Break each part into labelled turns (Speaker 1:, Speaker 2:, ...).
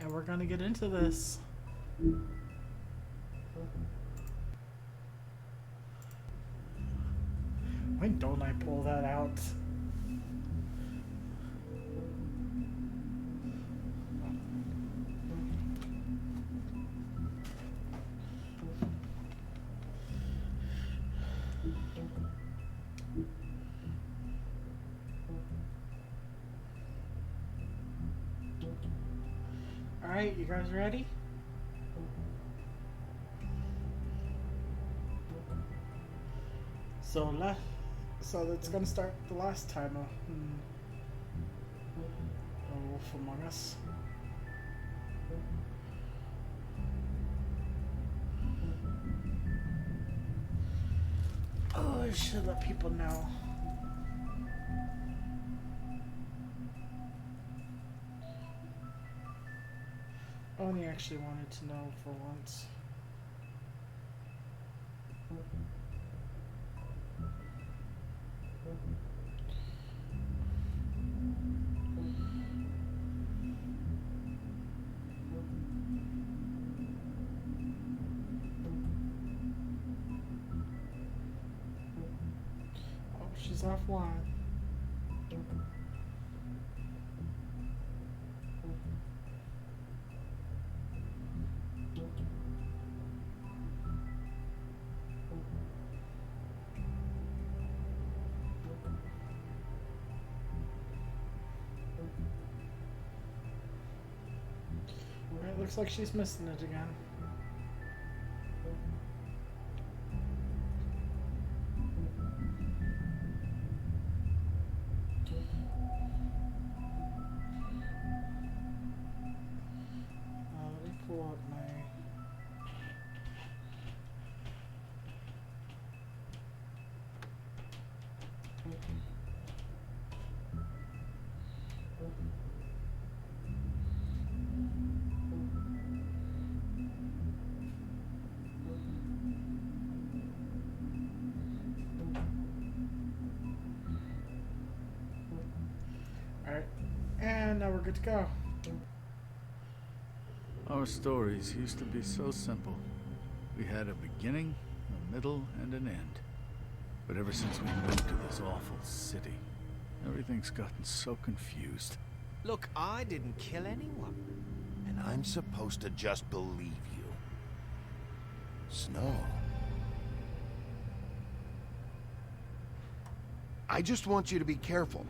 Speaker 1: And we're gonna get into this. Why don't I pull that out? Alright, you guys ready? So that's gonna start the last time of A Wolf Among Us. Oh, I should let people know. I only actually wanted to know for once. Oh, she's offline. It looks like she's missing it again. Let me pull out my... Alright, and now we're good to go.
Speaker 2: Our stories used to be so simple. We had a beginning, a middle, and an end. But ever since we moved to this awful city, everything's gotten so confused.
Speaker 3: Look, I didn't kill anyone.
Speaker 4: And I'm supposed to just believe you. Snow. I just want you to be careful.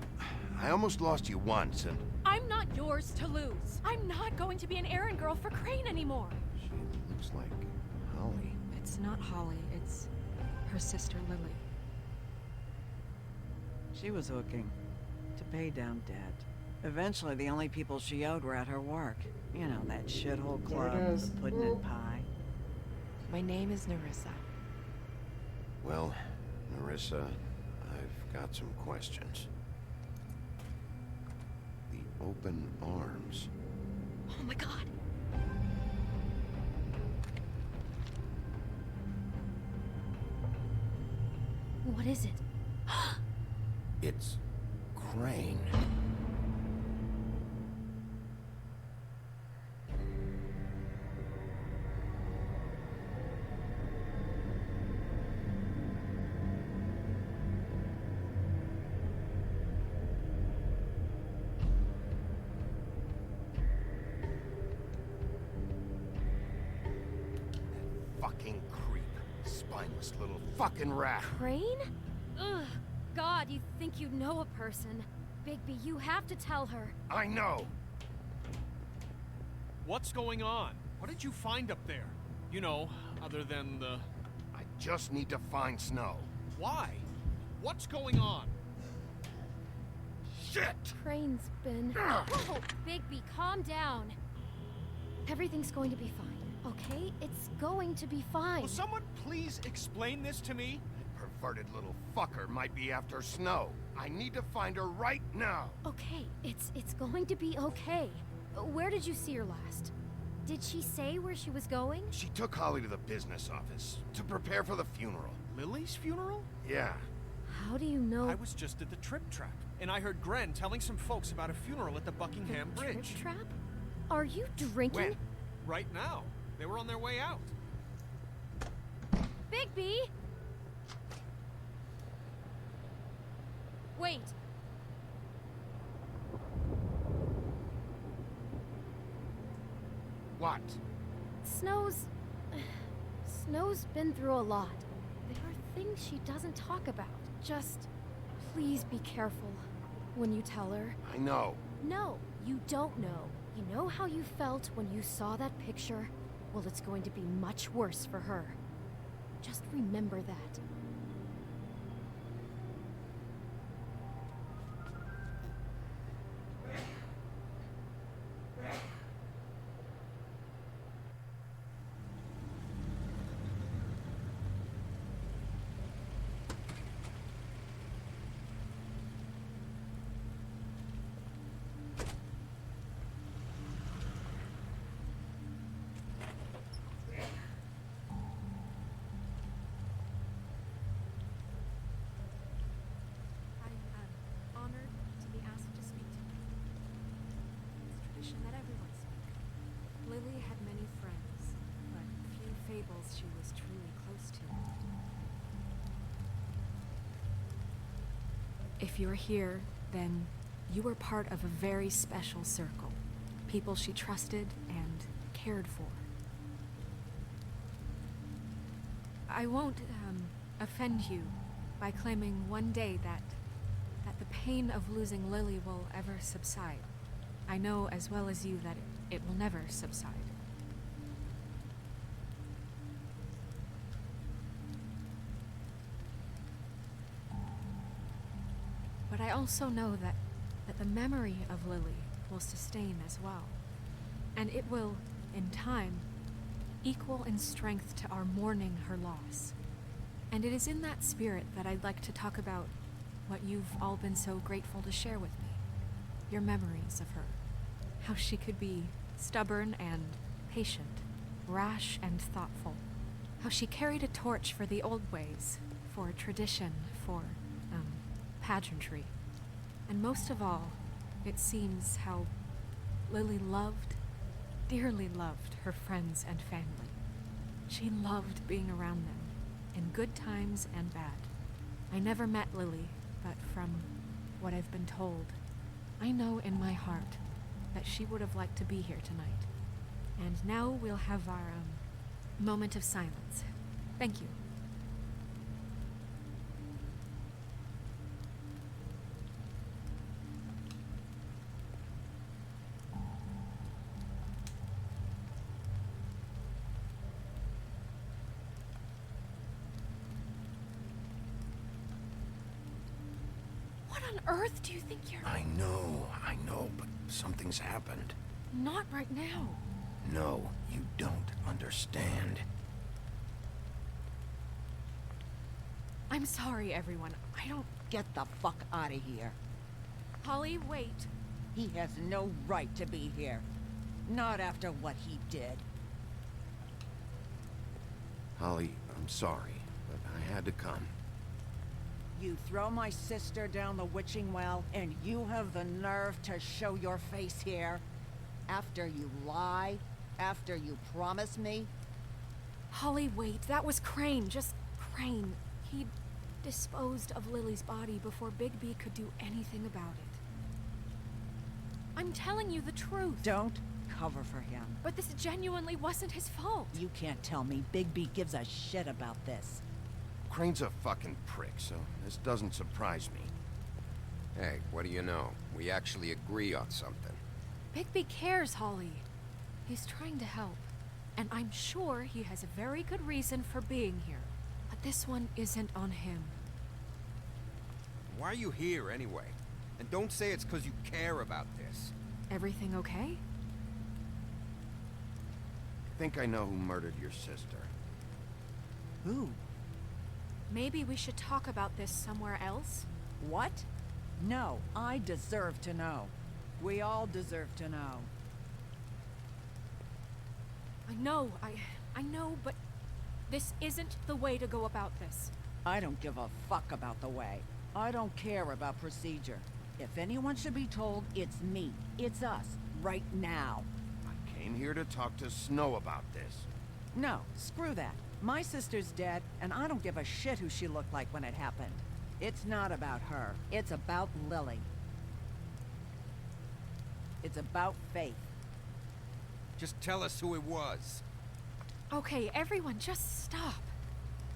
Speaker 4: I almost lost you once, and...
Speaker 5: I'm not yours to lose. I'm not going to be an errand girl for Crane anymore.
Speaker 4: She looks like Holly.
Speaker 6: It's not Holly, it's her sister Lily.
Speaker 7: She was hooking to pay down debt. Eventually, the only people she owed were at her work. You know, that shithole club,
Speaker 1: is.
Speaker 7: the pudding and pie.
Speaker 6: My name is Nerissa.
Speaker 4: Well, Nerissa, I've got some questions. The open arms.
Speaker 5: Oh my god. What is it?
Speaker 4: It's Crane. Fucking creep. Spineless little fucking rat.
Speaker 5: Crane? Ugh. God, you think you know a person. Bigby, you have to tell her.
Speaker 4: I know.
Speaker 3: What's going on? What did you find up there? You know, other than the...
Speaker 4: I just need to find Snow.
Speaker 3: Why? What's going on?
Speaker 4: Shit!
Speaker 5: Crane's been... Whoa, Bigby, calm down. Everything's going to be fine, okay? It's going to be fine.
Speaker 3: Will someone please explain this to me?
Speaker 4: Perverted little fucker might be after Snow. I need to find her right now.
Speaker 5: Okay, it's going to be okay. Where did you see her last? Did she say where she was going?
Speaker 4: She took Holly to the business office to prepare for the funeral.
Speaker 3: Lily's funeral?
Speaker 4: Yeah.
Speaker 5: How do you know?
Speaker 3: I was just at the Trip Trap, and I heard Gren telling some folks about a funeral at the Buckingham Bridge.
Speaker 5: Trip trap? Are you drinking?
Speaker 3: When? Right now. They were on their way out.
Speaker 5: Bigby! Wait.
Speaker 4: What?
Speaker 5: Snow's been through a lot. There are things she doesn't talk about. Just please be careful when you tell her.
Speaker 4: I know.
Speaker 5: No, you don't know. You know how you felt when you saw that picture? Well, it's going to be much worse for her. Just remember that.
Speaker 6: Honored to be asked to speak to you. It's tradition that everyone speak. Lily had many friends, but few fables she was truly close to. If you're here, then you were part of a very special circle. People she trusted and cared for. I won't offend you by claiming one day that the pain of losing Lily will ever subside. I know as well as you that it will never subside. But I also know that the memory of Lily will sustain as well. And it will, in time, equal in strength to our mourning her loss. And it is in that spirit that I'd like to talk about what you've all been so grateful to share with me. Your memories of her. How she could be stubborn and patient, rash and thoughtful. How she carried a torch for the old ways, for tradition, for, pageantry. And most of all, it seems how Lily loved, dearly loved her friends and family. She loved being around them, in good times and bad. I never met Lily, but from what I've been told, I know in my heart that she would have liked to be here tonight. And now we'll have our, moment of silence. Thank you. What on earth do you think you're...
Speaker 4: I know, but something's happened.
Speaker 6: Not right now.
Speaker 4: No, you don't understand.
Speaker 6: I'm sorry, everyone. I don't...
Speaker 7: Get the fuck out of here.
Speaker 6: Holly, wait.
Speaker 7: He has no right to be here. Not after what he did.
Speaker 4: Holly, I'm sorry, but I had to come.
Speaker 7: You throw my sister down the witching well, and you have the nerve to show your face here? After you lie? After you promise me?
Speaker 6: Holly, wait. That was Crane. Just Crane. He disposed of Lily's body before Bigby could do anything about it. I'm telling you the truth.
Speaker 7: Don't cover for him.
Speaker 6: But this genuinely wasn't his fault.
Speaker 7: You can't tell me Bigby gives a shit about this.
Speaker 4: Crane's a fucking prick, so this doesn't surprise me.
Speaker 8: Hey, what do you know? We actually agree on something.
Speaker 6: Bigby cares, Holly. He's trying to help. And I'm sure he has a very good reason for being here. But this one isn't on him.
Speaker 8: Why are you here, anyway? And don't say it's because you care about this.
Speaker 6: Everything okay?
Speaker 4: I think I know who murdered your sister.
Speaker 7: Who?
Speaker 6: Maybe we should talk about this somewhere else?
Speaker 7: What? No, I deserve to know. We all deserve to know.
Speaker 6: I know, but this isn't the way to go about this.
Speaker 7: I don't give a fuck about the way. I don't care about procedure. If anyone should be told, it's me. It's us. Right now.
Speaker 4: Came here to talk to Snow about this.
Speaker 7: No, screw that. My sister's dead, and I don't give a shit who she looked like when it happened. It's not about her. It's about Lily. It's about Faith.
Speaker 8: Just tell us who it was.
Speaker 6: Okay, everyone, just stop.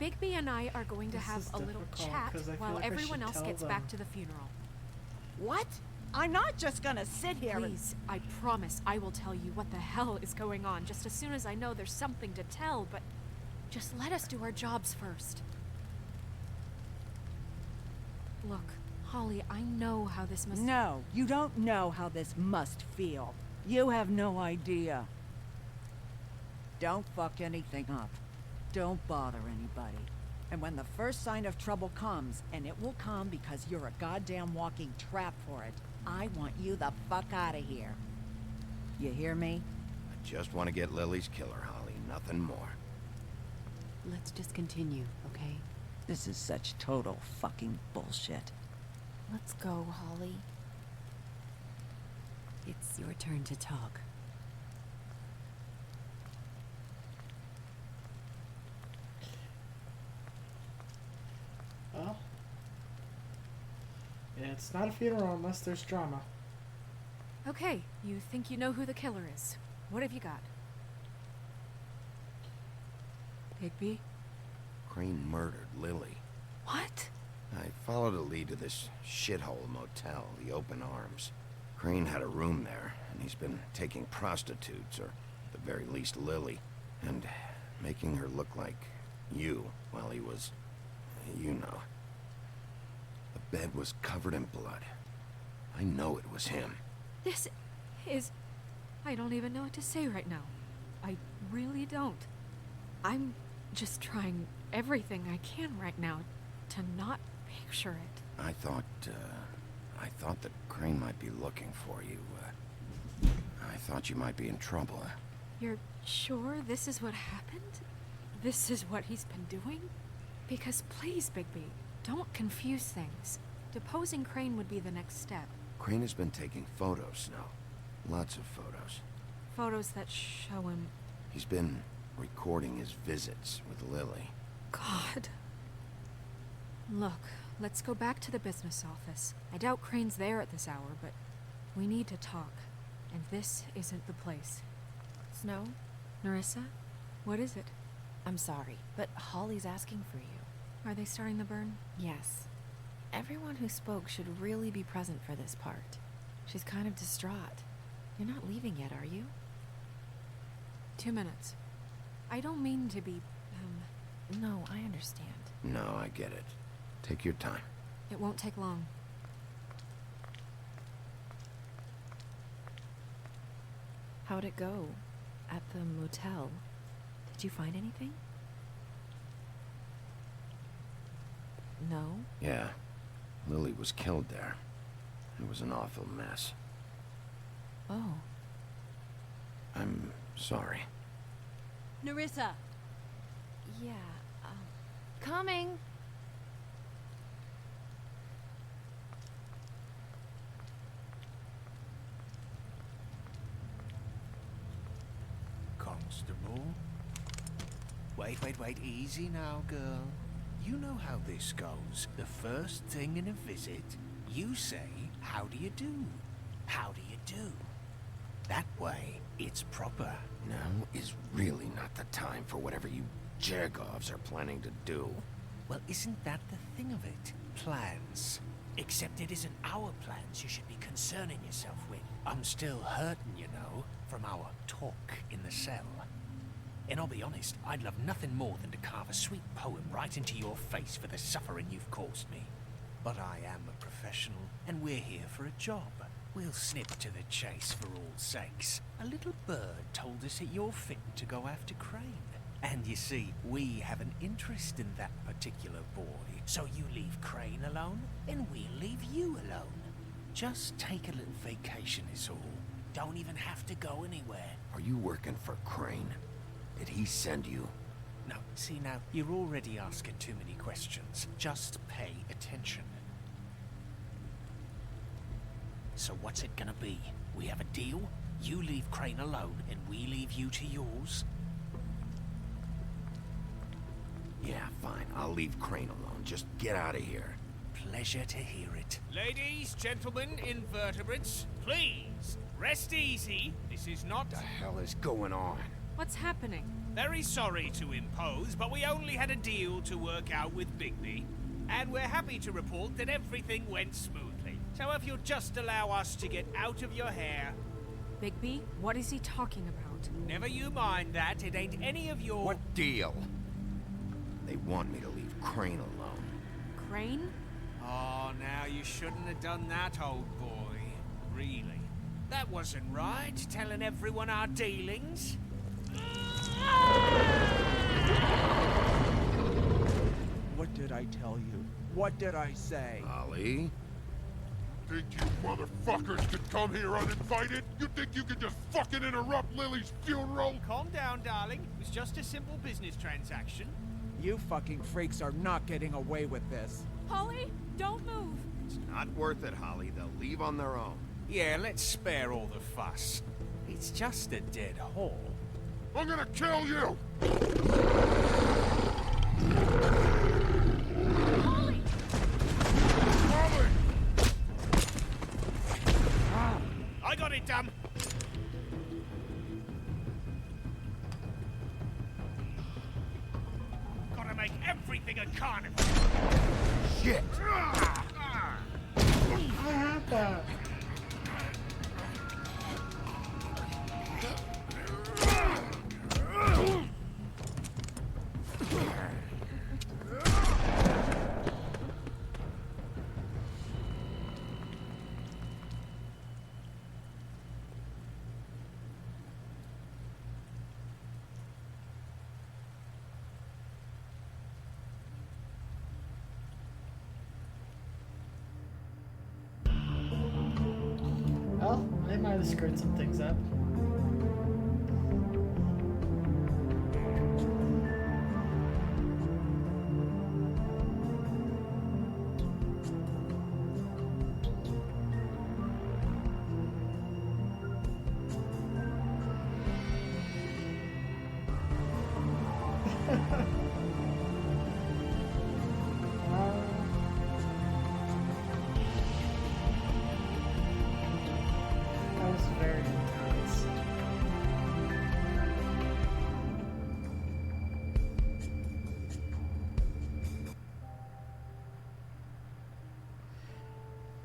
Speaker 6: Bigby and I are going to
Speaker 1: This
Speaker 6: have
Speaker 1: is
Speaker 6: a little
Speaker 1: difficult,
Speaker 6: chat
Speaker 1: 'cause I feel
Speaker 6: while
Speaker 1: like I
Speaker 6: everyone
Speaker 1: should
Speaker 6: else
Speaker 1: tell
Speaker 6: gets
Speaker 1: them.
Speaker 6: back to the funeral.
Speaker 7: What? I'm not just gonna sit here and...
Speaker 6: Please, I promise I will tell you what the hell is going on just as soon as I know there's something to tell, but just let us do our jobs first. Look, Holly, I know how this must...
Speaker 7: No, you don't know how this must feel. You have no idea. Don't fuck anything up. Don't bother anybody. And when the first sign of trouble comes, and it will come because you're a goddamn walking trap for it, I want you the fuck out of here. You hear me?
Speaker 4: I just want to get Lily's killer, Holly. Nothing more.
Speaker 9: Let's just continue, okay?
Speaker 7: This is such total fucking bullshit.
Speaker 9: Let's go, Holly. It's your turn to talk.
Speaker 1: Well, it's not a funeral unless there's drama.
Speaker 6: Okay, you think you know who the killer is. What have you got? Bigby?
Speaker 4: Crane murdered Lily.
Speaker 6: What?
Speaker 4: I followed a lead to this shithole motel, the Open Arms. Crane had a room there, and he's been taking prostitutes, or at the very least Lily, and making her look like you while he was, you know. The bed was covered in blood. I know it was him.
Speaker 6: This is... I don't even know what to say right now. I really don't. I'm just trying everything I can right now to not picture it.
Speaker 4: I thought that Crane might be looking for you. I thought you might be in trouble.
Speaker 6: You're sure this is what happened? This is what he's been doing? Because please, Bigby, don't confuse things. Deposing Crane would be the next step.
Speaker 4: Crane has been taking photos, Snow. Lots of photos.
Speaker 6: Photos that show him...
Speaker 4: He's been recording his visits with Lily.
Speaker 6: God. Look, let's go back to the business office. I doubt Crane's there at this hour, but we need to talk. And this isn't the place.
Speaker 9: Snow?
Speaker 6: Nerissa? What is it?
Speaker 9: I'm sorry, but Holly's asking for you.
Speaker 6: Are they starting the burn?
Speaker 9: Yes. Everyone who spoke should really be present for this part. She's kind of distraught. You're not leaving yet, are you?
Speaker 6: 2 minutes. I don't mean to be,
Speaker 9: No, I understand.
Speaker 4: No, I get it. Take your time.
Speaker 6: It won't take long.
Speaker 9: How'd it go? At the motel? Did you find anything? No?
Speaker 4: Yeah. Lily was killed there. It was an awful mess.
Speaker 9: Oh.
Speaker 4: I'm sorry.
Speaker 5: Nerissa!
Speaker 9: Yeah,
Speaker 5: Coming!
Speaker 10: Constable? Wait, easy now, girl. You know how this goes. The first thing in a visit, you say, how do you do? How do you do? That way, it's proper.
Speaker 4: Now is really not the time for whatever you Jergovs are planning to do.
Speaker 10: Well, isn't that the thing of it? Plans. Except it isn't our plans you should be concerning yourself with. I'm still hurting, you know, from our talk in the cell. And I'll be honest, I'd love nothing more than to carve a sweet poem right into your face for the suffering you've caused me. But I am a professional, and we're here for a job. We'll snip to the chase for all sakes. A little bird told us that you're fit to go after Crane. And you see, we have an interest in that particular boy. So you leave Crane alone, and we'll leave you alone. Just take a little vacation is all. Don't even have to go anywhere.
Speaker 4: Are you working for Crane? Did he send you?
Speaker 10: No, see now, you're already asking too many questions. Just pay attention. So what's it gonna be? We have a deal? You leave Crane alone, and we leave you to yours?
Speaker 4: Yeah, fine. I'll leave Crane alone. Just get out of here.
Speaker 10: Pleasure to hear it.
Speaker 3: Ladies, gentlemen, invertebrates, please, rest easy. This is not...
Speaker 8: What the hell is going on?
Speaker 6: What's happening?
Speaker 3: Very sorry to impose, but we only had a deal to work out with Bigby. And we're happy to report that everything went smoothly. So if you'll just allow us to get out of your hair...
Speaker 6: Bigby, what is he talking about?
Speaker 3: Never you mind that, it ain't any of your...
Speaker 8: What deal?
Speaker 4: They want me to leave Crane alone.
Speaker 6: Crane?
Speaker 3: Oh, now you shouldn't have done that, old boy. Really. That wasn't right, telling everyone our dealings.
Speaker 11: What did I tell you? What did I say?
Speaker 4: Ollie?
Speaker 12: Think you motherfuckers could come here uninvited? You think you could just fucking interrupt Lily's funeral?
Speaker 3: Calm down, darling. It was just a simple business transaction.
Speaker 11: You fucking freaks are not getting away with this.
Speaker 6: Holly, don't move.
Speaker 4: It's not worth it, Holly. They'll leave on their own.
Speaker 3: Yeah, let's spare all the fuss. It's just a dead hole.
Speaker 12: I'm gonna kill you!
Speaker 6: Holly!
Speaker 12: Holly!
Speaker 3: I got it, damn! Gotta make everything a carnival!
Speaker 4: Shit!
Speaker 1: I had that. Well, they might have screwed some things up. That was very intense.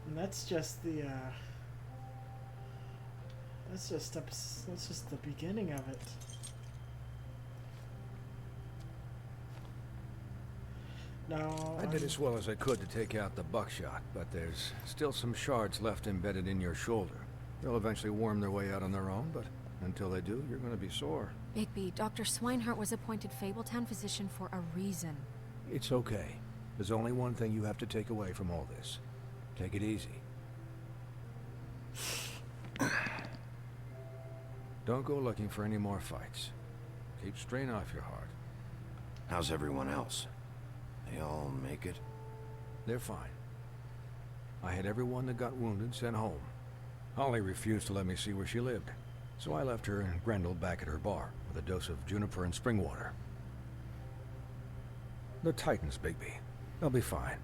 Speaker 1: And that's just the that's just the beginning of it. No,
Speaker 13: I did as well as I could to take out the buckshot, but there's still some shards left embedded in your shoulder. They'll eventually worm their way out on their own, but until they do, you're going to be sore.
Speaker 6: Bigby, Dr. Swinehart was appointed Fabletown physician for a reason.
Speaker 13: It's okay. There's only one thing you have to take away from all this. Take it easy. Don't go looking for any more fights. Keep strain off your heart.
Speaker 4: How's everyone else? They all make it?
Speaker 13: They're fine. I had everyone that got wounded sent home. Holly refused to let me see where she lived, so I left her and Grendel back at her bar with a dose of juniper and spring water. The Titans, Bigby. They'll be fine.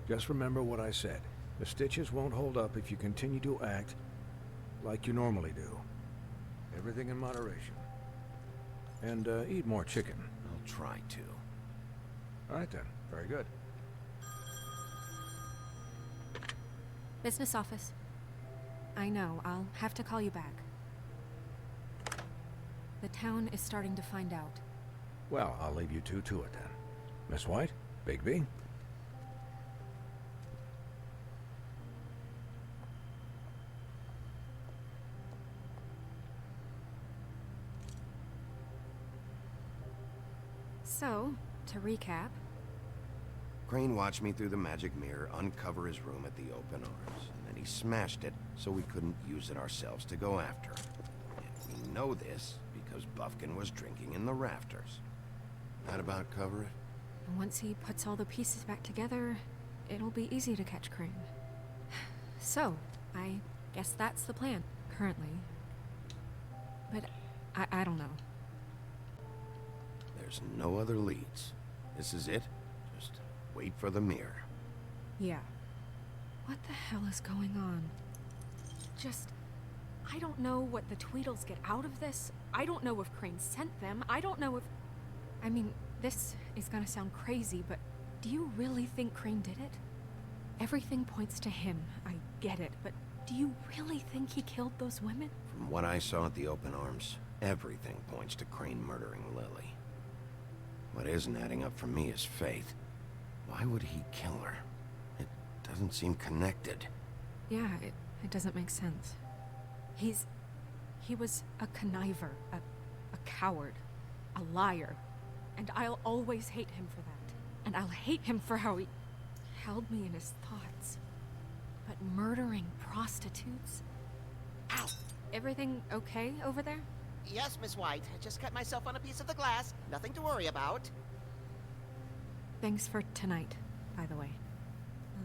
Speaker 13: Just remember what I said. The stitches won't hold up if you continue to act like you normally do. Everything in moderation. And eat more chicken.
Speaker 4: I'll try to.
Speaker 13: All right then. Very good.
Speaker 6: Business office. I know, I'll have to call you back. The town is starting to find out.
Speaker 13: Well, I'll leave you two to it then. Miss White, Bigby.
Speaker 6: So, to recap,
Speaker 4: Crane watched me through the magic mirror uncover his room at the open arms, and then he smashed it so we couldn't use it ourselves to go after him. And we know this because Buffkin was drinking in the rafters. That about cover it?
Speaker 6: once he puts all the pieces back together, it'll be easy to catch Crane. So, I guess that's the plan, currently. But I don't know.
Speaker 4: There's no other leads. This is it. Just wait for the mirror.
Speaker 6: Yeah. What the hell is going on? I don't know what the Tweedles get out of this. I don't know if Crane sent them. I don't know if... I mean, this is gonna sound crazy, but do you really think Crane did it? Everything points to him. I get it, but do you really think he killed those women?
Speaker 4: From what I saw at the open arms, everything points to Crane murdering Lily. What isn't adding up for me is Faith. Why would he kill her? It doesn't seem connected.
Speaker 6: Yeah, it doesn't make sense. He was a conniver, a coward, a liar. And I'll always hate him for that. And I'll hate him for how he held me in his thoughts. But murdering prostitutes?
Speaker 14: Ow!
Speaker 6: Everything okay over there?
Speaker 14: Yes, Miss White. I just cut myself on a piece of the glass. Nothing to worry about.
Speaker 6: Thanks for tonight, by the way.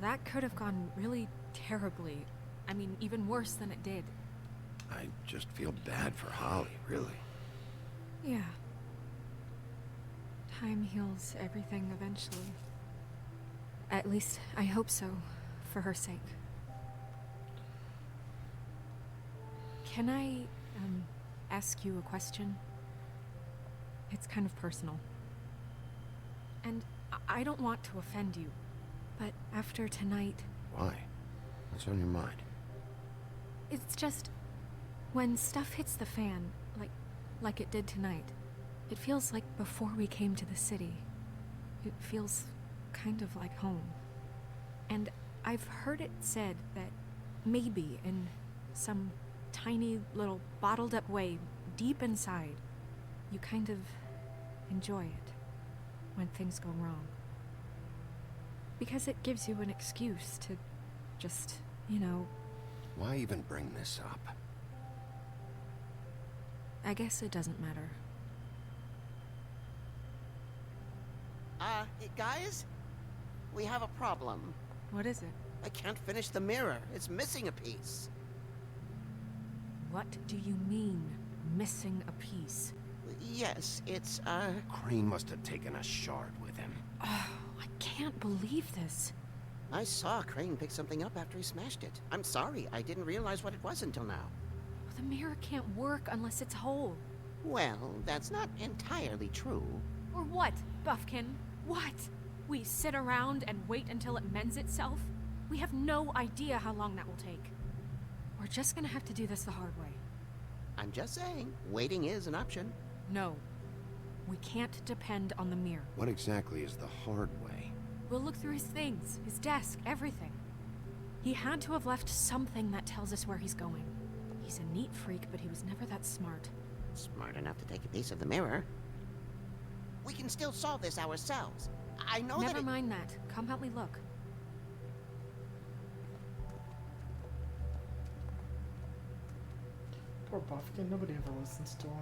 Speaker 6: That could have gone really terribly. I mean, even worse than it did.
Speaker 4: I just feel bad for Holly, really.
Speaker 6: Yeah. Time heals everything eventually. At least, I hope so, for her sake. Can I, ask you a question? It's kind of personal. And I don't want to offend you, but after tonight...
Speaker 4: Why? What's on your mind?
Speaker 6: It's just... when stuff hits the fan, like it did tonight, it feels like before we came to the city. It feels kind of like home. And I've heard it said that maybe in some tiny little bottled up way deep inside, you kind of enjoy it when things go wrong. Because it gives you an excuse to just, you know...
Speaker 4: Why even bring this up?
Speaker 6: I guess it doesn't matter.
Speaker 14: Guys? We have a problem.
Speaker 6: What is it?
Speaker 14: I can't finish the mirror. It's missing a piece.
Speaker 6: What do you mean, missing a piece?
Speaker 14: Yes, it's,
Speaker 4: Crane must have taken a shard with him.
Speaker 6: Oh, I can't believe this.
Speaker 14: I saw Crane pick something up after he smashed it. I'm sorry, I didn't realize what it was until now.
Speaker 6: The mirror can't work unless it's whole.
Speaker 14: Well, that's not entirely true.
Speaker 6: Or what, Buffkin? What? We sit around and wait until it mends itself? We have no idea how long that will take. We're just gonna have to do this the hard way.
Speaker 14: I'm just saying, waiting is an option.
Speaker 6: No. We can't depend on the mirror.
Speaker 4: What exactly is the hard way?
Speaker 6: We'll look through his things, his desk, everything. He had to have left something that tells us where he's going. He's a neat freak, but he was never that smart.
Speaker 14: Smart enough to take a piece of the mirror. We can still solve this ourselves. I know
Speaker 6: Never mind that. Come help me look.
Speaker 1: Poor Buffkin, nobody ever listens to him.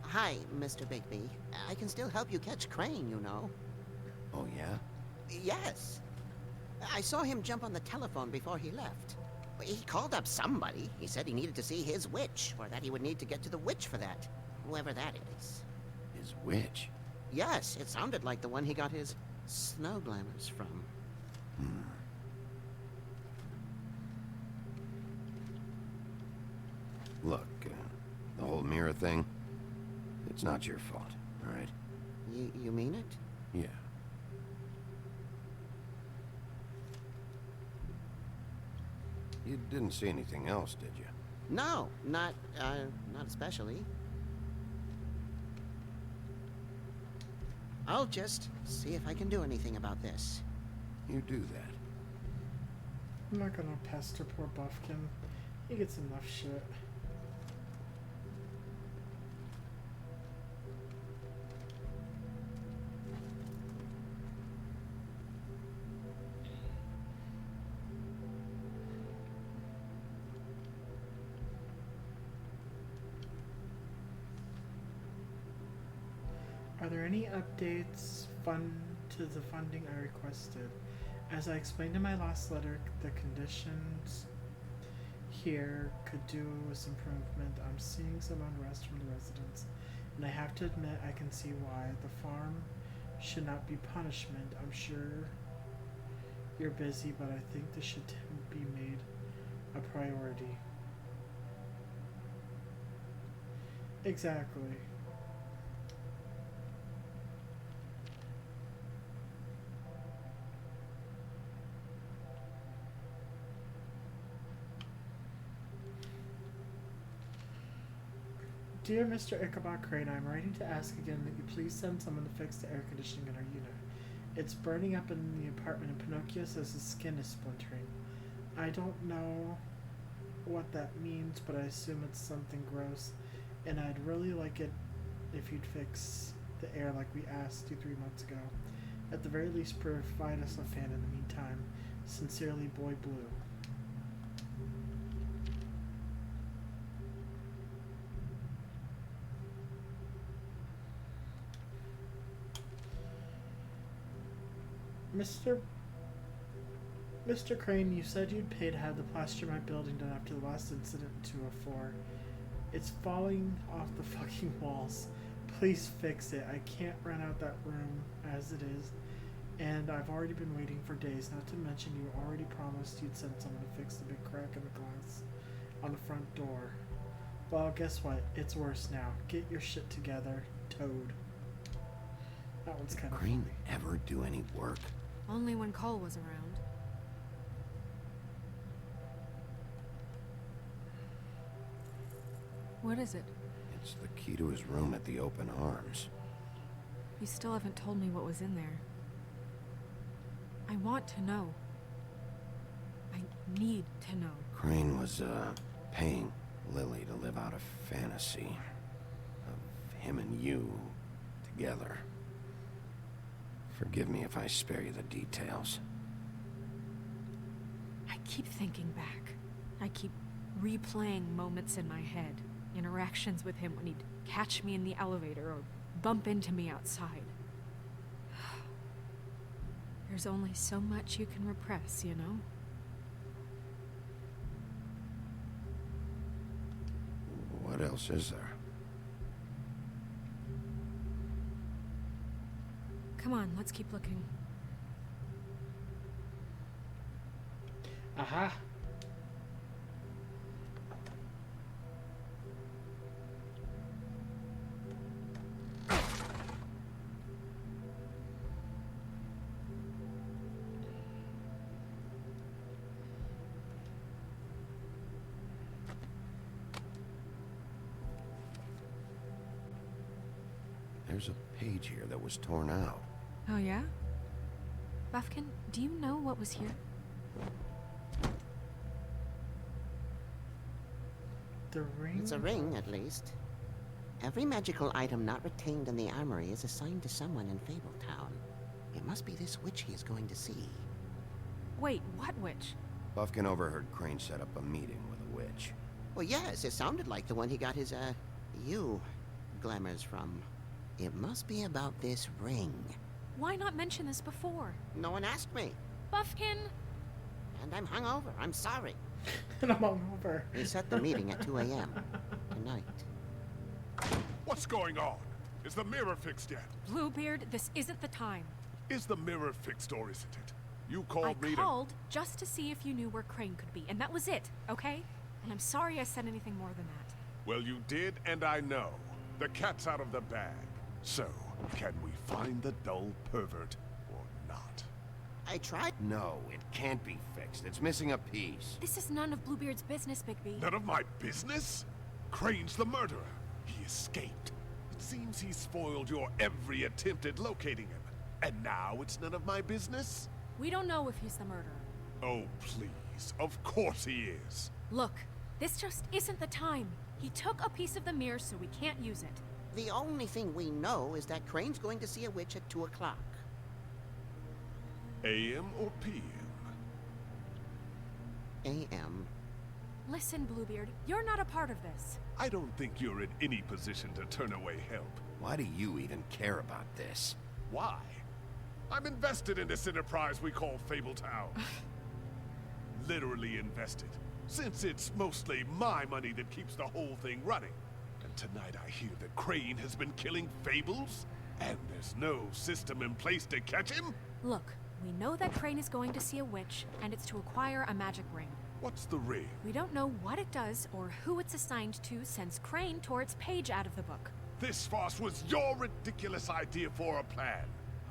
Speaker 14: Hi, Mr. Bigby. I can still help you catch Crane, you know.
Speaker 4: Oh, yeah?
Speaker 14: Yes. I saw him jump on the telephone before he left. He called up somebody. He said he needed to see his witch, or that he would need to get to the witch for that. Whoever that is.
Speaker 4: His witch?
Speaker 14: Yes, it sounded like the one he got his snow glamours from.
Speaker 4: Look, the whole mirror thing, it's not your fault, all right?
Speaker 14: You mean it?
Speaker 4: Yeah. You didn't see anything else, did you?
Speaker 14: No, not especially. I'll just see if I can do anything about this.
Speaker 4: You do that.
Speaker 1: I'm not gonna pester poor Buffkin. He gets enough shit. Are there any updates fun to the funding I requested. As I explained in my last letter, the conditions here could do with some improvement. I'm seeing some unrest from the residents, and I have to admit I can see why. The farm should not be punishment. I'm sure you're busy, but I think this should be made a priority. Exactly. Dear Mr. Ichabod Crane, I'm writing to ask again that you please send someone to fix the air conditioning in our unit. It's burning up in the apartment and Pinocchio says his skin is splintering. I don't know what that means, but I assume it's something gross, and I'd really like it if you'd fix the air like we asked you 3 months ago. At the very least, provide us a fan in the meantime. Sincerely, Boy Blue. Mr. Crane, you said you'd pay to have the plaster of my building done after the last incident in 204. It's falling off the fucking walls. Please fix it. I can't rent out that room as it is, and I've already been waiting for days, not to mention you already promised you'd send someone to fix the big crack in the glass on the front door. Well, guess what? It's worse now. Get your shit together, Toad. That one's kind of funny.
Speaker 4: Crane ever do any work?
Speaker 6: Only when Cole was around. What is it?
Speaker 4: It's the key to his room at the Open Arms.
Speaker 6: You still haven't told me what was in there. I want to know. I need to know.
Speaker 4: Crane was, paying Lily to live out a fantasy of him and you together. Forgive me if I spare you the details.
Speaker 6: I keep thinking back. I keep replaying moments in my head. Interactions with him when he'd catch me in the elevator or bump into me outside. There's only so much you can repress, you know?
Speaker 4: What else is there?
Speaker 6: Come on, let's keep looking.
Speaker 1: Aha.
Speaker 4: There's a page here that was torn out.
Speaker 6: Oh, yeah? Buffkin, do you know what was here?
Speaker 1: The ring?
Speaker 14: It's a ring, at least. Every magical item not retained in the armory is assigned to someone in Fabletown. It must be this witch he is going to see.
Speaker 6: Wait, what witch?
Speaker 4: Buffkin overheard Crane set up a meeting with a witch.
Speaker 14: Well, yes, it sounded like the one he got his, glamours from. It must be about this ring.
Speaker 6: Why not mention this before?
Speaker 14: No one asked me.
Speaker 6: Buffkin!
Speaker 14: And I'm hungover. I'm sorry.
Speaker 1: And I'm hungover.
Speaker 14: We set the meeting at 2 a.m. tonight.
Speaker 12: What's going on? Is the mirror fixed yet?
Speaker 6: Bluebeard, this isn't the time.
Speaker 12: Is the mirror fixed or isn't it? You called me
Speaker 6: I called just to see if you knew where Crane could be, and that was it, okay? And I'm sorry I said anything more than that.
Speaker 12: Well, you did, and I know. The cat's out of the bag. So, can we find the dull pervert or not?
Speaker 14: I tried.
Speaker 4: No, it can't be fixed. It's missing a piece.
Speaker 6: This is none of Bluebeard's business, Bigby.
Speaker 12: None of my business? Crane's the murderer. He escaped. It seems he spoiled your every attempt at locating him. And now it's none of my business?
Speaker 6: We don't know if he's the murderer.
Speaker 12: Oh, please. Of course he is.
Speaker 6: Look, this just isn't the time. He took a piece of the mirror, so we can't use it.
Speaker 14: The only thing we know is that Crane's going to see a witch at 2 o'clock.
Speaker 12: AM or PM?
Speaker 14: AM.
Speaker 6: Listen, Bluebeard, you're not a part of this.
Speaker 12: I don't think you're in any position to turn away help.
Speaker 4: Why do you even care about this?
Speaker 12: Why? I'm invested in this enterprise we call Fabletown. Literally invested, since it's mostly my money that keeps the whole thing running. And tonight I hear that Crane has been killing Fables, and there's no system in place to catch him?
Speaker 6: Look, we know that Crane is going to see a witch, and it's to acquire a magic ring.
Speaker 12: What's the ring?
Speaker 6: We don't know what it does or who it's assigned to since Crane tore its page out of the book.
Speaker 12: This farce was your ridiculous idea for a plan.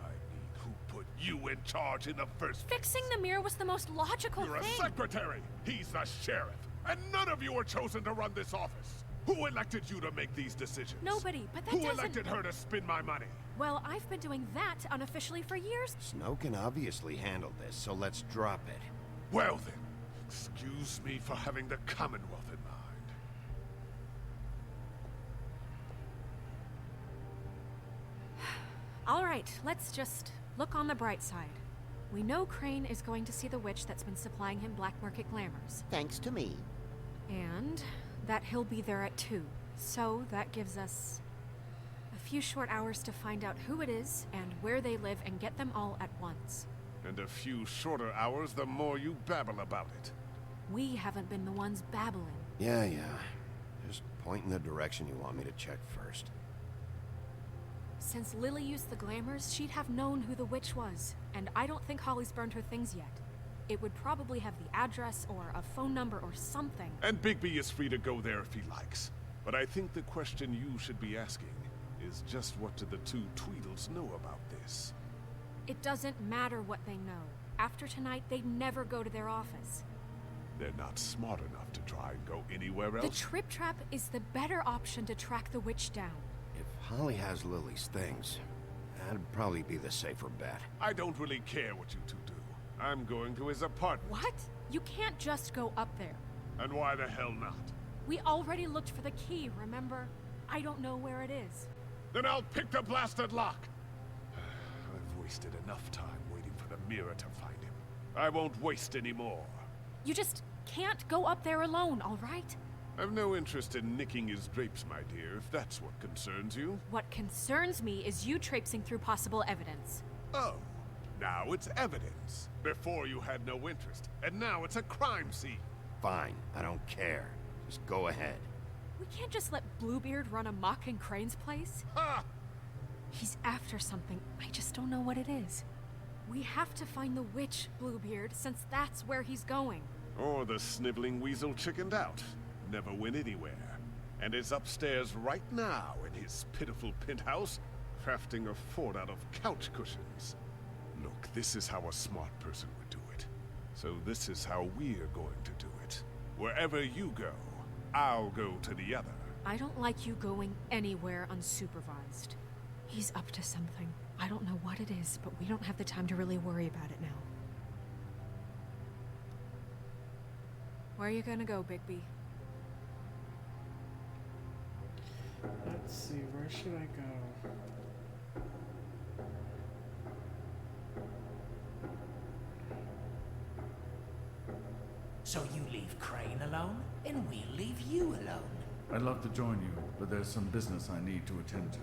Speaker 12: I mean, who put you in charge in the first place?
Speaker 6: Fixing the mirror was the most logical
Speaker 12: You're
Speaker 6: thing.
Speaker 12: a secretary. He's the sheriff. And none of you were chosen to run this office. Who elected you to make these decisions?
Speaker 6: Nobody, but that
Speaker 12: Who
Speaker 6: doesn't...
Speaker 12: elected her to spend my money?
Speaker 6: Well, I've been doing that unofficially for years.
Speaker 4: Snow can obviously handle this, so let's drop it.
Speaker 12: Well then, excuse me for having the Commonwealth in mind.
Speaker 6: All right, let's just look on the bright side. We know Crane is going to see the witch that's been supplying him black market glamours.
Speaker 14: Thanks to me.
Speaker 6: And that he'll be there at 2. So that gives us a few short hours to find out who it is and where they live and get them all at once.
Speaker 12: And a few shorter hours the more you babble about it.
Speaker 6: We haven't been the ones babbling.
Speaker 4: Yeah. Just point in the direction you want me to check first.
Speaker 6: Since Lily used the glamours, she'd have known who the witch was, and I don't think Holly's burned her things yet. It would probably have the address or a phone number or something.
Speaker 12: And Bigby is free to go there if he likes. But I think the question you should be asking is just what do the two Tweedles know about this?
Speaker 6: It doesn't matter what they know. After tonight, they'd never go to their office.
Speaker 12: They're not smart enough to try and go anywhere else.
Speaker 6: The Trip Trap is the better option to track the witch down.
Speaker 4: If Holly has Lily's things, that'd probably be the safer bet.
Speaker 12: I don't really care what you two do. I'm going to his apartment.
Speaker 6: What? You can't just go up there.
Speaker 12: And why the hell not?
Speaker 6: We already looked for the key, remember? I don't know where it is.
Speaker 12: Then I'll pick the blasted lock. I've wasted enough time waiting for the mirror to find him. I won't waste any more.
Speaker 6: You just can't go up there alone, all right?
Speaker 12: I've no interest in nicking his drapes, my dear, if that's what concerns you.
Speaker 6: What concerns me is you traipsing through possible evidence.
Speaker 12: Oh, now it's evidence. Before you had no interest, and now it's a crime scene.
Speaker 4: Fine, I don't care. Just go ahead.
Speaker 6: We can't just let Bluebeard run amok in Crane's place.
Speaker 12: Ha!
Speaker 6: He's after something. I just don't know what it is. We have to find the witch, Bluebeard, since that's where he's going.
Speaker 12: Or the sniveling weasel chickened out. Never went anywhere. And is upstairs right now in his pitiful penthouse, crafting a fort out of couch cushions. Look, this is how a smart person would do it. So this is how we're going to do it. Wherever you go, I'll go to the other.
Speaker 6: I don't like you going anywhere unsupervised. He's up to something. I don't know what it is, but we don't have the time to really worry about it now. Where are you gonna go, Bigby?
Speaker 1: Let's see, where should I go?
Speaker 10: So you leave Crane alone, and we'll leave you alone.
Speaker 2: I'd love to join you, but there's some business I need to attend to.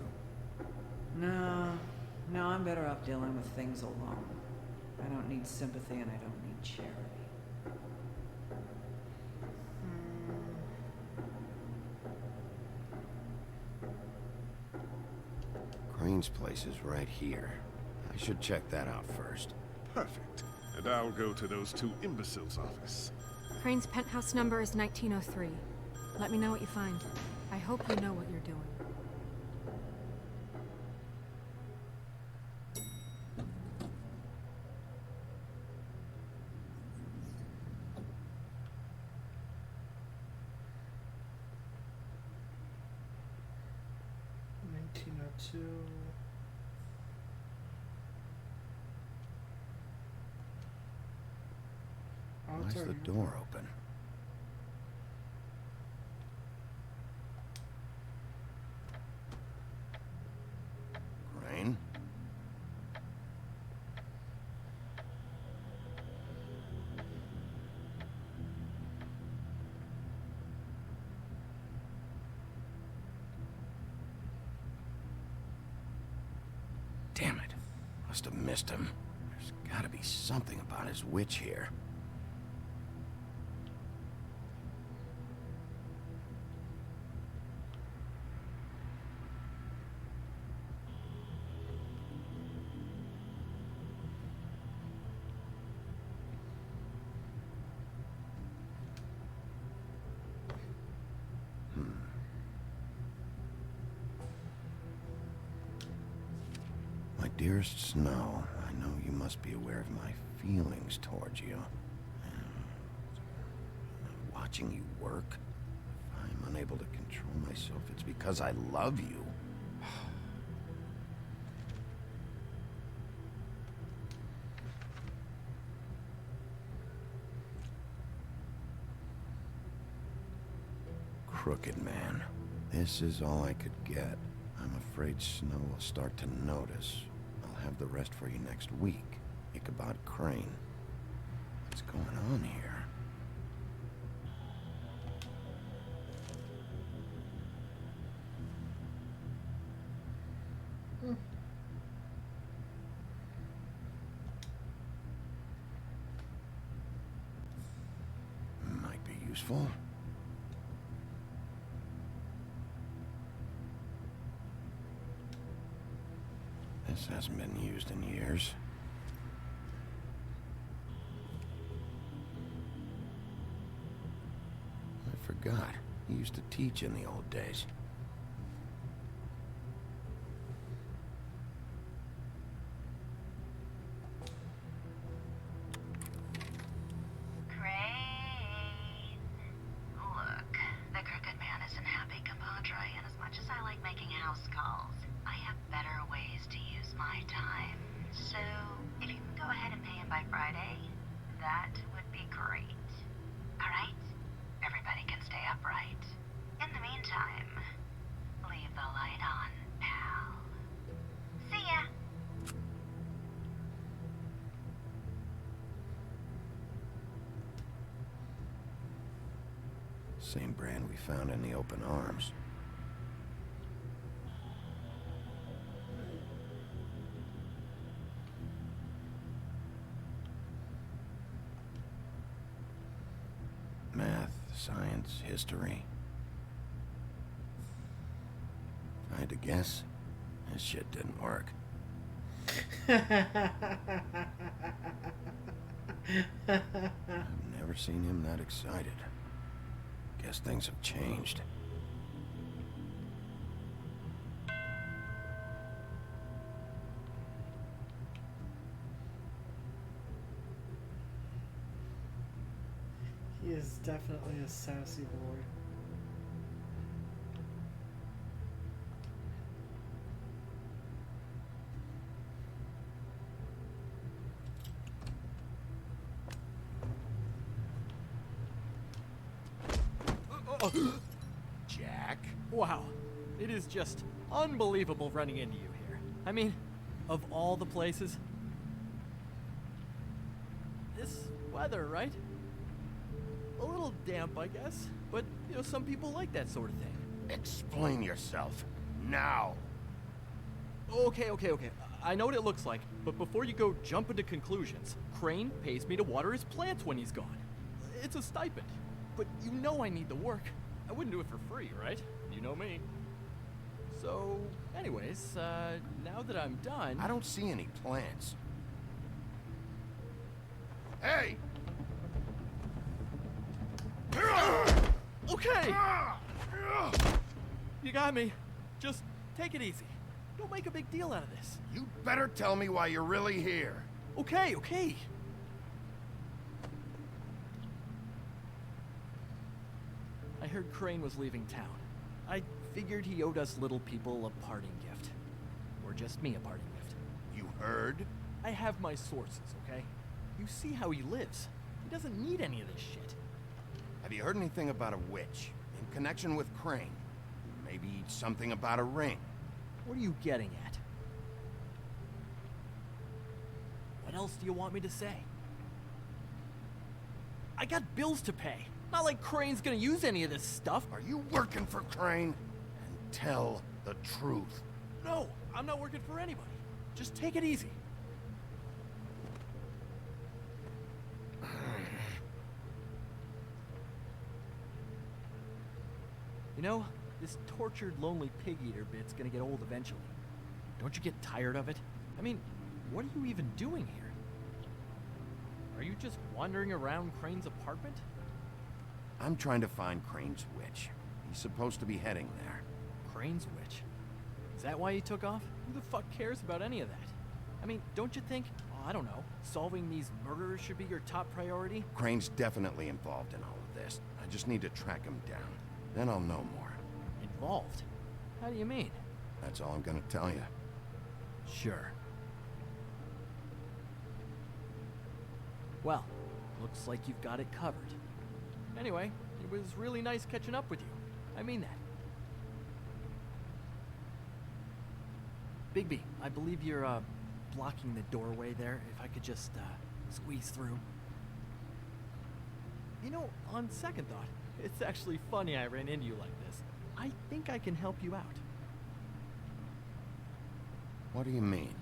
Speaker 7: No, I'm better off dealing with things alone. I don't need sympathy and I don't need charity.
Speaker 4: Crane's place is right here. I should check that out first.
Speaker 12: Perfect. And I'll go to those two imbeciles' office.
Speaker 6: Crane's penthouse number is 1903. Let me know what you find. I hope you know what you're doing.
Speaker 4: Why's the door open? Crane?
Speaker 10: Damn it.
Speaker 4: Must have missed him. There's gotta be something about his witch here. My dearest Snow, I know you must be aware of my feelings towards you. Watching you work, if I'm unable to control myself, it's because I love you. Crooked man. This is all I could get. I'm afraid Snow will start to notice. I'll have the rest for you next week. Ichabod Crane. What's going on here? Might be useful. This hasn't been used in years. I forgot. He used to teach in the old days.
Speaker 15: Crane. Look, the Crooked Man isn't happy, compadre, and as much as I like making house calls, I have better ways to use my time. So, if you can go ahead and pay him by Friday, that would be great. Alright? Everybody can stay upright. In the meantime, leave the light on, pal. See ya!
Speaker 4: Same brand we found in the open arms. Math, science, history. If I had to guess, this shit didn't work. I've never seen him that excited. Guess things have changed.
Speaker 1: He is definitely a sassy boy.
Speaker 16: Jack? Wow. It is just unbelievable running into you here. I mean, of all the places. This weather, right? A little damp, I guess. But, you know, some people like that sort of thing.
Speaker 4: Explain yourself. Now.
Speaker 16: Okay. I know what it looks like, but before you go jumping to conclusions, Crane pays me to water his plants when he's gone. It's a stipend. But you know I need the work. I wouldn't do it for free, right? You know me. So, anyways, now that I'm done...
Speaker 4: I don't see any plants. Hey!
Speaker 16: Okay! You got me. Just take it easy. Don't make a big deal out of this.
Speaker 4: You better tell me why you're really here.
Speaker 16: Okay. I heard Crane was leaving town. I figured he owed us little people a parting gift. Or just me a parting gift.
Speaker 4: You heard?
Speaker 16: I have my sources, okay? You see how he lives. He doesn't need any of this shit.
Speaker 4: Have you heard anything about a witch in connection with Crane? Maybe something about a ring?
Speaker 16: What are you getting at? What else do you want me to say? I got bills to pay. Not like Crane's gonna use any of this stuff.
Speaker 4: Are you working for Crane? And tell the truth.
Speaker 16: No, I'm not working for anybody. Just take it easy. know, this tortured, lonely pig-eater bit's gonna get old eventually. Don't you get tired of it? I mean, what are you even doing here? Are you just wandering around Crane's apartment?
Speaker 4: I'm trying to find Crane's witch. He's supposed to be heading there.
Speaker 16: Crane's witch? Is that why you took off? Who the fuck cares about any of that? I mean, don't you think, I don't know, solving these murderers should be your top priority?
Speaker 4: Crane's definitely involved in all of this. I just need to track him down. Then I'll know more.
Speaker 16: Involved? How do you mean?
Speaker 4: That's all I'm gonna tell you.
Speaker 16: Sure. Well, looks like you've got it covered. Anyway, it was really nice catching up with you. I mean that. Bigby, I believe you're, blocking the doorway there. If I could just, squeeze through. You know, on second thought, it's actually funny I ran into you like this. I think I can help you out.
Speaker 4: What do you mean?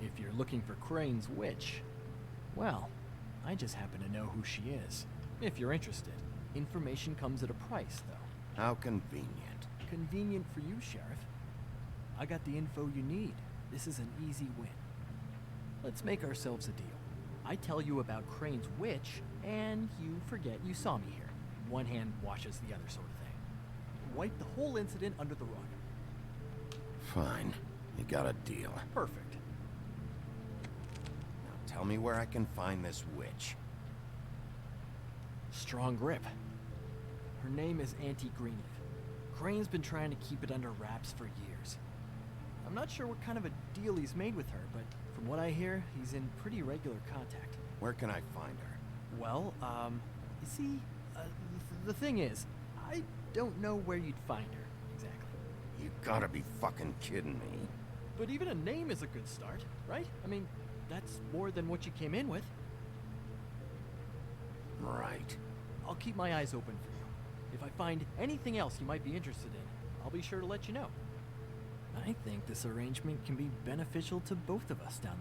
Speaker 16: If you're looking for Crane's witch, well, I just happen to know who she is. If you're interested. Information comes at a price, though.
Speaker 4: How convenient.
Speaker 16: Convenient for you, Sheriff. I got the info you need. This is an easy win. Let's make ourselves a deal. I tell you about Crane's witch, and you forget you saw me here. One hand washes the other sort of thing. Wipe the whole incident under the rug.
Speaker 4: Fine. You got a deal.
Speaker 16: Perfect.
Speaker 4: Now tell me where I can find this witch.
Speaker 16: Strong grip. Her name is Auntie Greenleaf. Crane's been trying to keep it under wraps for years. I'm not sure what kind of a deal he's made with her, but from what I hear, he's in pretty regular contact.
Speaker 4: Where can I find her?
Speaker 16: Well, you see, the thing is, I don't know where you'd find her, exactly.
Speaker 4: You gotta be fucking kidding me.
Speaker 16: But even a name is a good start, right? I mean, that's more than what you came in with.
Speaker 4: Right.
Speaker 16: I'll keep my eyes open for you. If I find anything else you might be interested in, I'll be sure to let you know. I think this arrangement can be beneficial to both of us down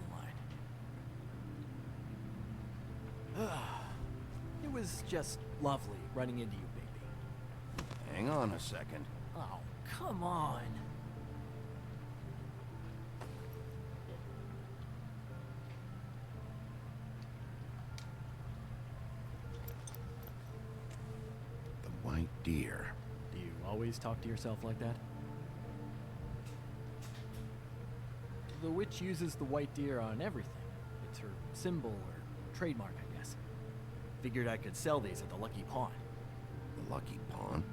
Speaker 16: the line. It was just lovely running into you, Bigby.
Speaker 4: Hang on a second.
Speaker 16: Oh, come on.
Speaker 4: The white deer.
Speaker 16: Do you always talk to yourself like that? The witch uses the white deer on everything. It's her symbol or trademark, I guess. Figured I could sell these at the Lucky Pawn.
Speaker 4: The Lucky Pawn?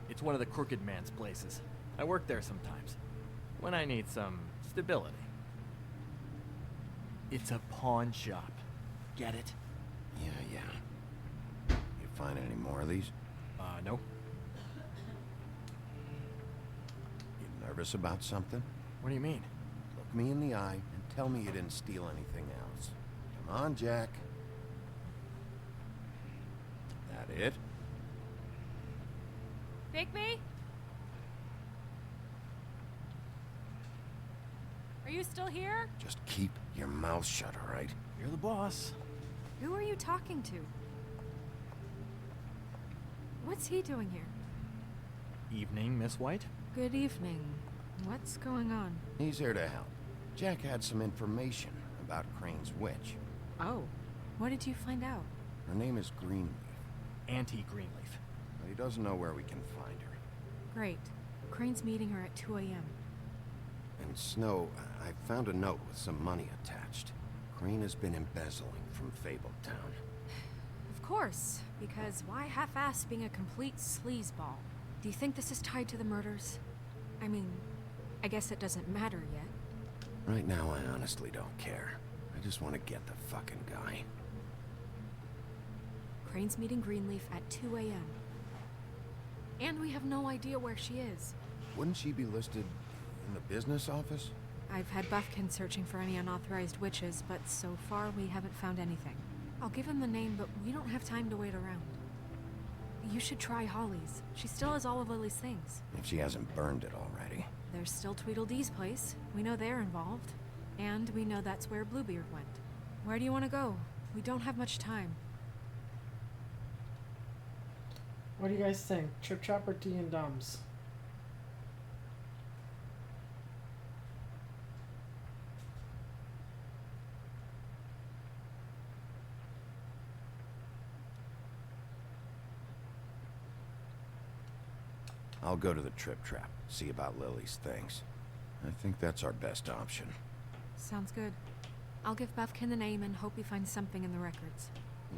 Speaker 16: It's one of the crooked man's places. I work there sometimes. When I need some stability. It's a pawn shop. Get it?
Speaker 4: Yeah. You find any more of these?
Speaker 16: No.
Speaker 4: You nervous about something?
Speaker 16: What do you mean?
Speaker 4: Look me in the eye and tell me you didn't steal anything else. Come on, Jack. That it?
Speaker 6: Bigby? Are you still here?
Speaker 4: Just keep your mouth shut, all right?
Speaker 16: You're the boss.
Speaker 6: Who are you talking to? What's he doing here?
Speaker 16: Evening, Miss White.
Speaker 6: Good evening. What's going on?
Speaker 4: He's here to help. Jack had some information about Crane's witch.
Speaker 6: Oh. What did you find out?
Speaker 4: Her name is Greenleaf.
Speaker 16: Auntie Greenleaf.
Speaker 4: But he doesn't know where we can find her.
Speaker 6: Great. Crane's meeting her at 2 a.m.
Speaker 4: And Snow, I found a note with some money attached. Crane has been embezzling from Fabletown.
Speaker 6: Of course, because why half-ass being a complete sleazeball? Do you think this is tied to the murders? I mean, I guess it doesn't matter yet.
Speaker 4: Right now, I honestly don't care. I just want to get the fucking guy.
Speaker 6: Crane's meeting Greenleaf at 2 a.m. And we have no idea where she is.
Speaker 4: Wouldn't she be listed in the business office?
Speaker 6: I've had Buffkin searching for any unauthorized witches, but so far we haven't found anything. I'll give him the name, but we don't have time to wait around. You should try Holly's. She still has all of Lily's things.
Speaker 4: If she hasn't burned it already.
Speaker 6: There's still Tweedledee's place. We know they're involved. And we know that's where Bluebeard went. Where do you want to go? We don't have much time.
Speaker 1: What do you guys think? Trip Trap or D and Dums?
Speaker 4: I'll go to the Trip Trap, see about Lily's things. I think that's our best option.
Speaker 6: Sounds good. I'll give Bufkin the name and hope he finds something in the records.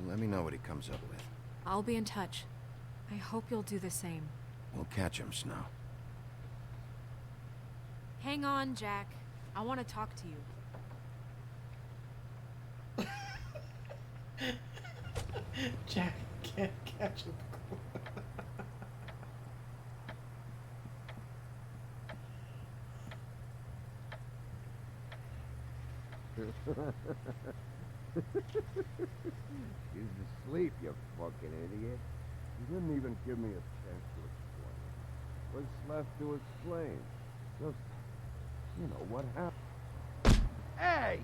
Speaker 4: Let me know what he comes up with.
Speaker 6: I'll be in touch. I hope you'll do the same.
Speaker 4: We'll catch him, Snow.
Speaker 6: Hang on, Jack. I want to talk to you.
Speaker 1: Jack can't catch him.
Speaker 17: He's asleep, you fucking idiot. You didn't even give me a chance to explain. What's left to explain? Just, you know, what happened. Hey!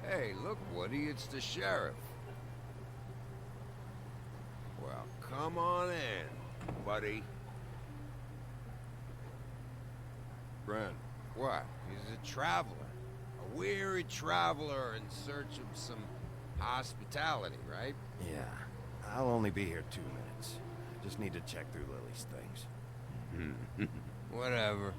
Speaker 8: Hey, look, Woody, it's the sheriff. Well, come on in, buddy.
Speaker 17: Brent.
Speaker 8: What? He's a traveler. A weary traveler in search of some hospitality, right?
Speaker 4: Yeah, I'll only be here 2 minutes. I just need to check through Lily's things.
Speaker 8: Whatever.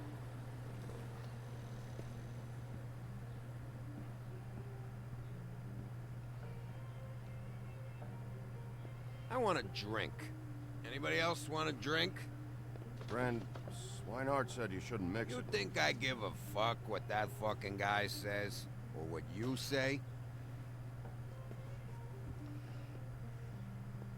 Speaker 8: I want a drink. Anybody else want a drink?
Speaker 17: Brent, Swinehart said you shouldn't mix
Speaker 8: You
Speaker 17: it.
Speaker 8: think I give a fuck what that fucking guy says? Or what you say?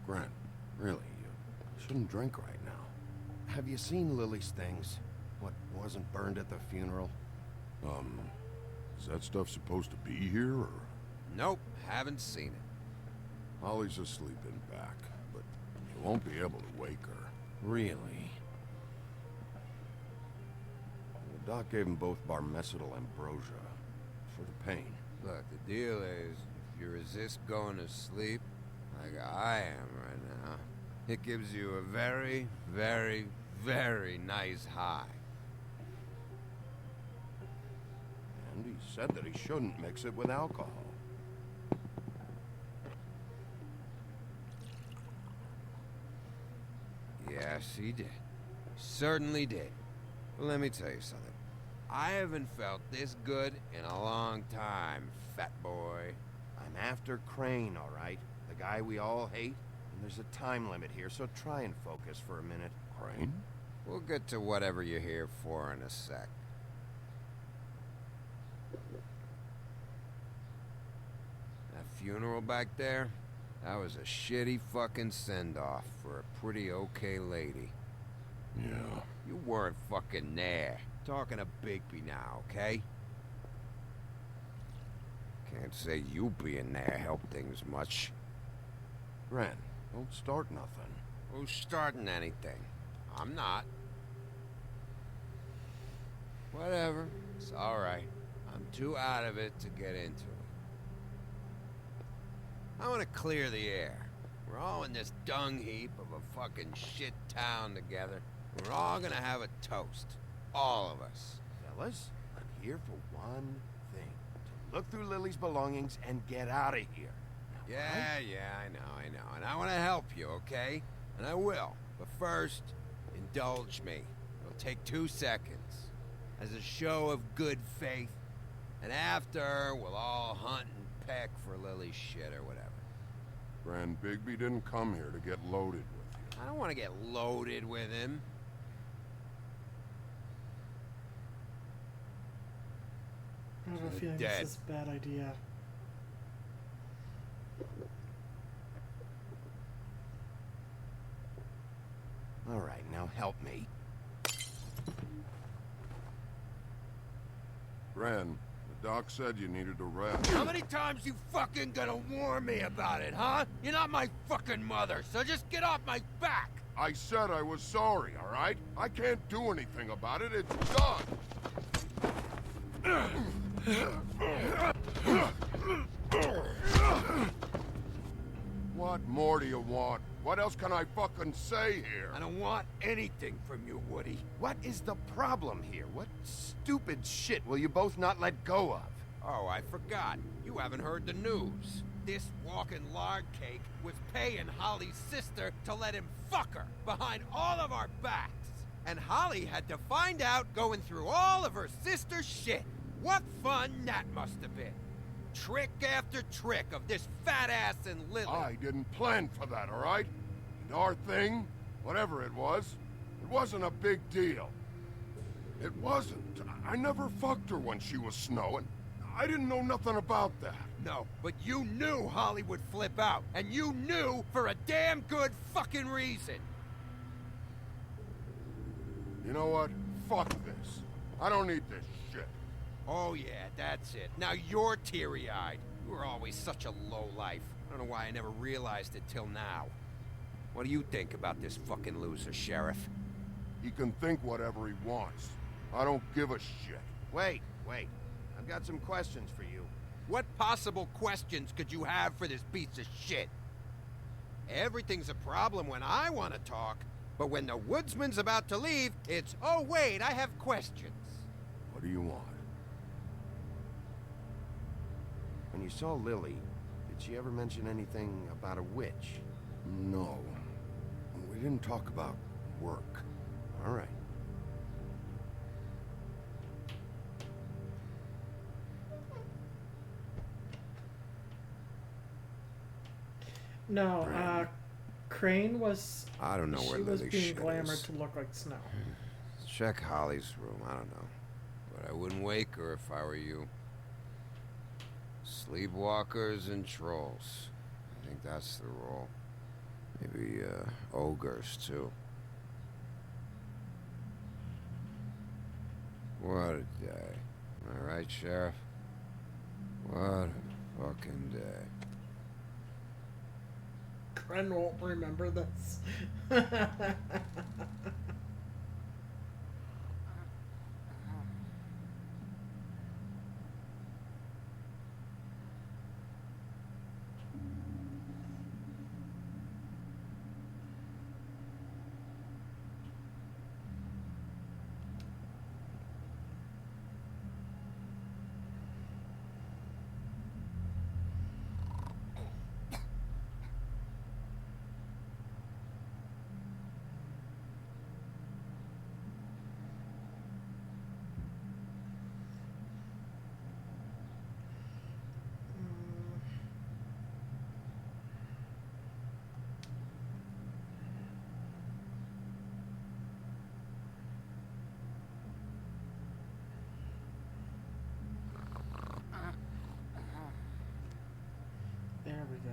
Speaker 4: Grant, really, you shouldn't drink right now. Have you seen Lily's things? What wasn't burned at the funeral?
Speaker 17: Is that stuff supposed to be here, or?
Speaker 8: Nope, haven't seen it.
Speaker 17: Holly's asleep in back, but you won't be able to wake her.
Speaker 4: Really? The doc gave them both barmecidal ambrosia for the pain.
Speaker 8: Look, the deal is, if you resist going to sleep, like I am right now, it gives you a very, very, very nice high.
Speaker 17: And he said that he shouldn't mix it with alcohol.
Speaker 8: Yes, he did. Certainly did. Well, let me tell you something. I haven't felt this good in a long time, fat boy.
Speaker 4: I'm after Crane, all right? The guy we all hate. And there's a time limit here, so try and focus for a minute.
Speaker 17: Crane?
Speaker 8: We'll get to whatever you're here for in a sec. That funeral back there, that was a shitty fucking send-off for a pretty okay lady.
Speaker 17: Yeah.
Speaker 8: You weren't fucking there. Talking to Bigby now, okay? Can't say you being there helped things much.
Speaker 17: Brent, don't start nothing.
Speaker 8: Who's starting anything? I'm not. Whatever. It's alright. I'm too out of it to get into it. I want to clear the air. We're all in this dung heap of a fucking shit town together. We're all gonna have a toast. All of us.
Speaker 4: Fellas, I'm here for one thing. To look through Lily's belongings and get out of here. Now,
Speaker 8: Yeah, I know. And I want to help you, okay? And I will. But first, indulge me. It'll take 2 seconds. As a show of good faith. And after, we'll all hunt and peck for Lily's shit or whatever.
Speaker 17: Brent, Bigby didn't come here to get loaded with you.
Speaker 8: I don't want to get loaded with him.
Speaker 1: I have a feeling
Speaker 8: Dead.
Speaker 1: this is a bad idea.
Speaker 4: All right, now help me.
Speaker 17: Brent, the doc said you needed to rest.
Speaker 8: How many times you fucking gonna warn me about it, huh? You're not my fucking mother, so just get off my back!
Speaker 17: I said I was sorry, all right? I can't do anything about it. It's done. What more do you want? What else can I fucking say here?
Speaker 4: I don't want anything from you, Woody. What is the problem here? What stupid shit will you both not let go of?
Speaker 8: Oh, I forgot. You haven't heard the news. This walking lard cake was paying Holly's sister to let him fuck her behind all of our backs. And Holly had to find out going through all of her sister's shit. What fun that must have been. Trick after trick of this fat ass and Lily.
Speaker 17: I didn't plan for that, all right? And our thing, whatever it wasn't a big deal. It wasn't. I never fucked her when she was snowing. I didn't know nothing about that.
Speaker 8: No, but you knew Holly would flip out. And you knew for a damn good fucking reason.
Speaker 17: You know what? Fuck this. I don't need this shit.
Speaker 8: Oh yeah, that's it. Now you're teary-eyed. You were always such a lowlife. I don't know why I never realized it till now. What do you think about this fucking loser, Sheriff?
Speaker 17: He can think whatever he wants. I don't give a shit.
Speaker 4: Wait. I've got some questions for you.
Speaker 8: What possible questions could you have for this piece of shit? Everything's a problem when I want to talk, but when the woodsman's about to leave, it's, oh wait, I have questions.
Speaker 17: What do you want?
Speaker 4: When you saw Lily, did she ever mention anything about a witch?
Speaker 17: No. We didn't talk about work.
Speaker 4: All right.
Speaker 1: No, Crane was...
Speaker 4: I don't know where
Speaker 1: She was
Speaker 4: Lily's
Speaker 1: being
Speaker 4: shit
Speaker 1: glamored
Speaker 4: is.
Speaker 1: to look like snow.
Speaker 4: Check Holly's room, I don't know. But I wouldn't wake her if I were you. Sleepwalkers and trolls. I think that's the rule. Maybe, ogres, too. What a day. Am I right, Sheriff? What a fucking day.
Speaker 1: Crane won't remember this. There we go.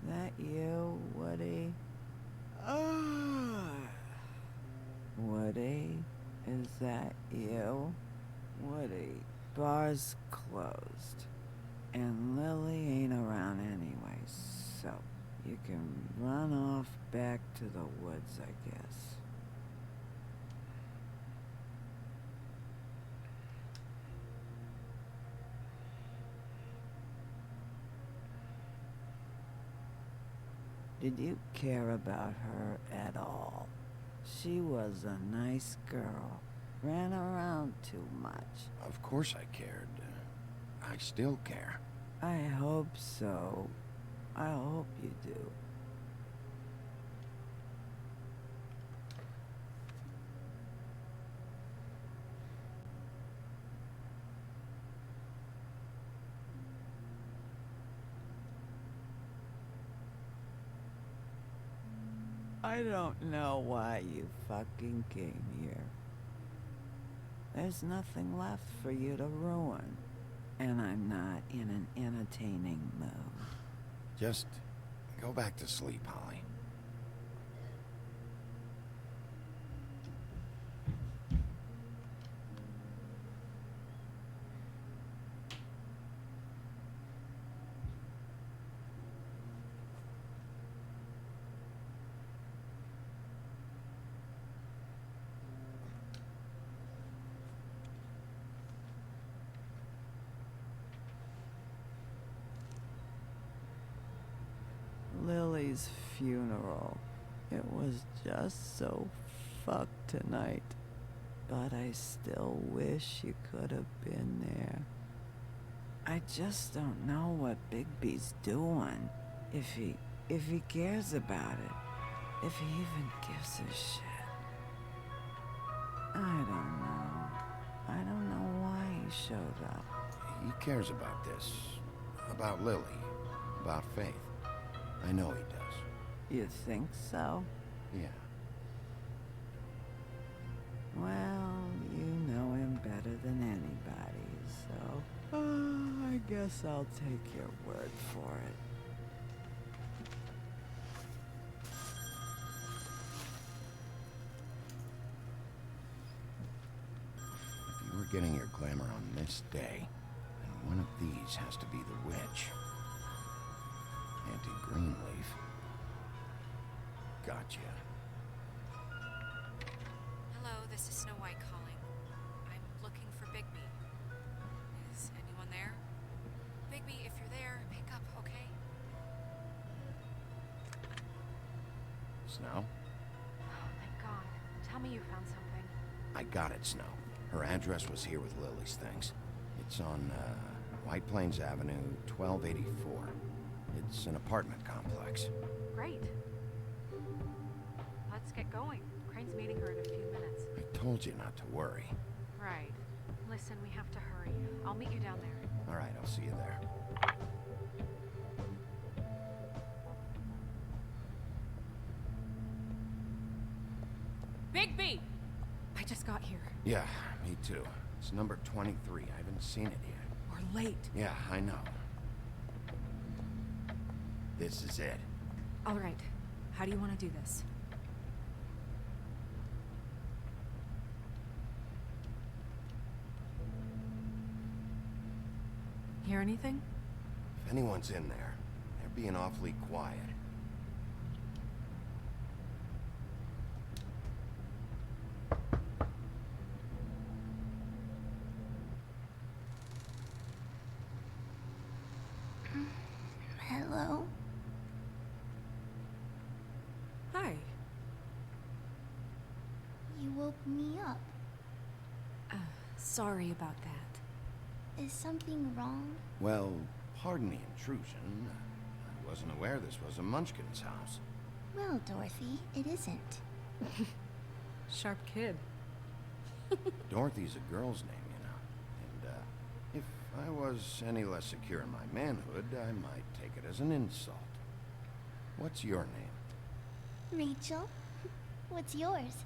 Speaker 7: That you, Woody? Woody? Is that you? Woody, bar's closed. And Lily ain't around anyway, so you can run off back to the woods, I guess. Did you care about her at all? She was a nice girl. Ran around too much.
Speaker 4: Of course I cared. I still care.
Speaker 7: I hope so. I hope you do. I don't know why you fucking came here. There's nothing left for you to ruin. And I'm not in an entertaining mood.
Speaker 4: Just go back to sleep, Holly.
Speaker 7: Lily's funeral. It was just so fucked tonight. But I still wish you could have been there. I just don't know what Bigby's doing. If he cares about it. If he even gives a shit. I don't know. I don't know why he showed up.
Speaker 4: He cares about this. About Lily. About Faith. I know he does.
Speaker 7: You think so?
Speaker 4: Yeah.
Speaker 7: Well, you know him better than anybody, so I guess I'll take your word for it.
Speaker 4: If you were getting your glamour on this day, then one of these has to be the witch. Auntie Greenleaf. Gotcha.
Speaker 6: Hello, this is Snow White calling. I'm looking for Bigby. Is anyone there? Bigby, if you're there, pick up, okay?
Speaker 4: Snow?
Speaker 6: Oh, thank God. Tell me you found something.
Speaker 4: I got it, Snow. Her address was here with Lily's things. It's on, White Plains Avenue, 1284. It's an apartment complex.
Speaker 6: Great. Let's get going. Crane's meeting her in a few minutes.
Speaker 4: I told you not to worry.
Speaker 6: Right. Listen, we have to hurry. I'll meet you down there.
Speaker 4: All right, I'll see you there.
Speaker 6: Bigby! I just got here.
Speaker 4: Yeah, me too. It's number 23. I haven't seen it yet.
Speaker 6: We're late.
Speaker 4: Yeah, I know. This is it.
Speaker 6: All right. How do you want to do this? Hear anything?
Speaker 4: If anyone's in there, they're being awfully quiet.
Speaker 15: Hello?
Speaker 6: Hi.
Speaker 15: You woke me up.
Speaker 6: Sorry about that.
Speaker 15: Is something wrong?
Speaker 4: Well, pardon the intrusion. I wasn't aware this was a Munchkin's house.
Speaker 15: Well, Dorothy, it isn't.
Speaker 6: Sharp kid.
Speaker 4: Dorothy's a girl's name, you know. And, if I was any less secure in my manhood, I might take it as an insult. What's your name?
Speaker 15: Rachel? What's yours?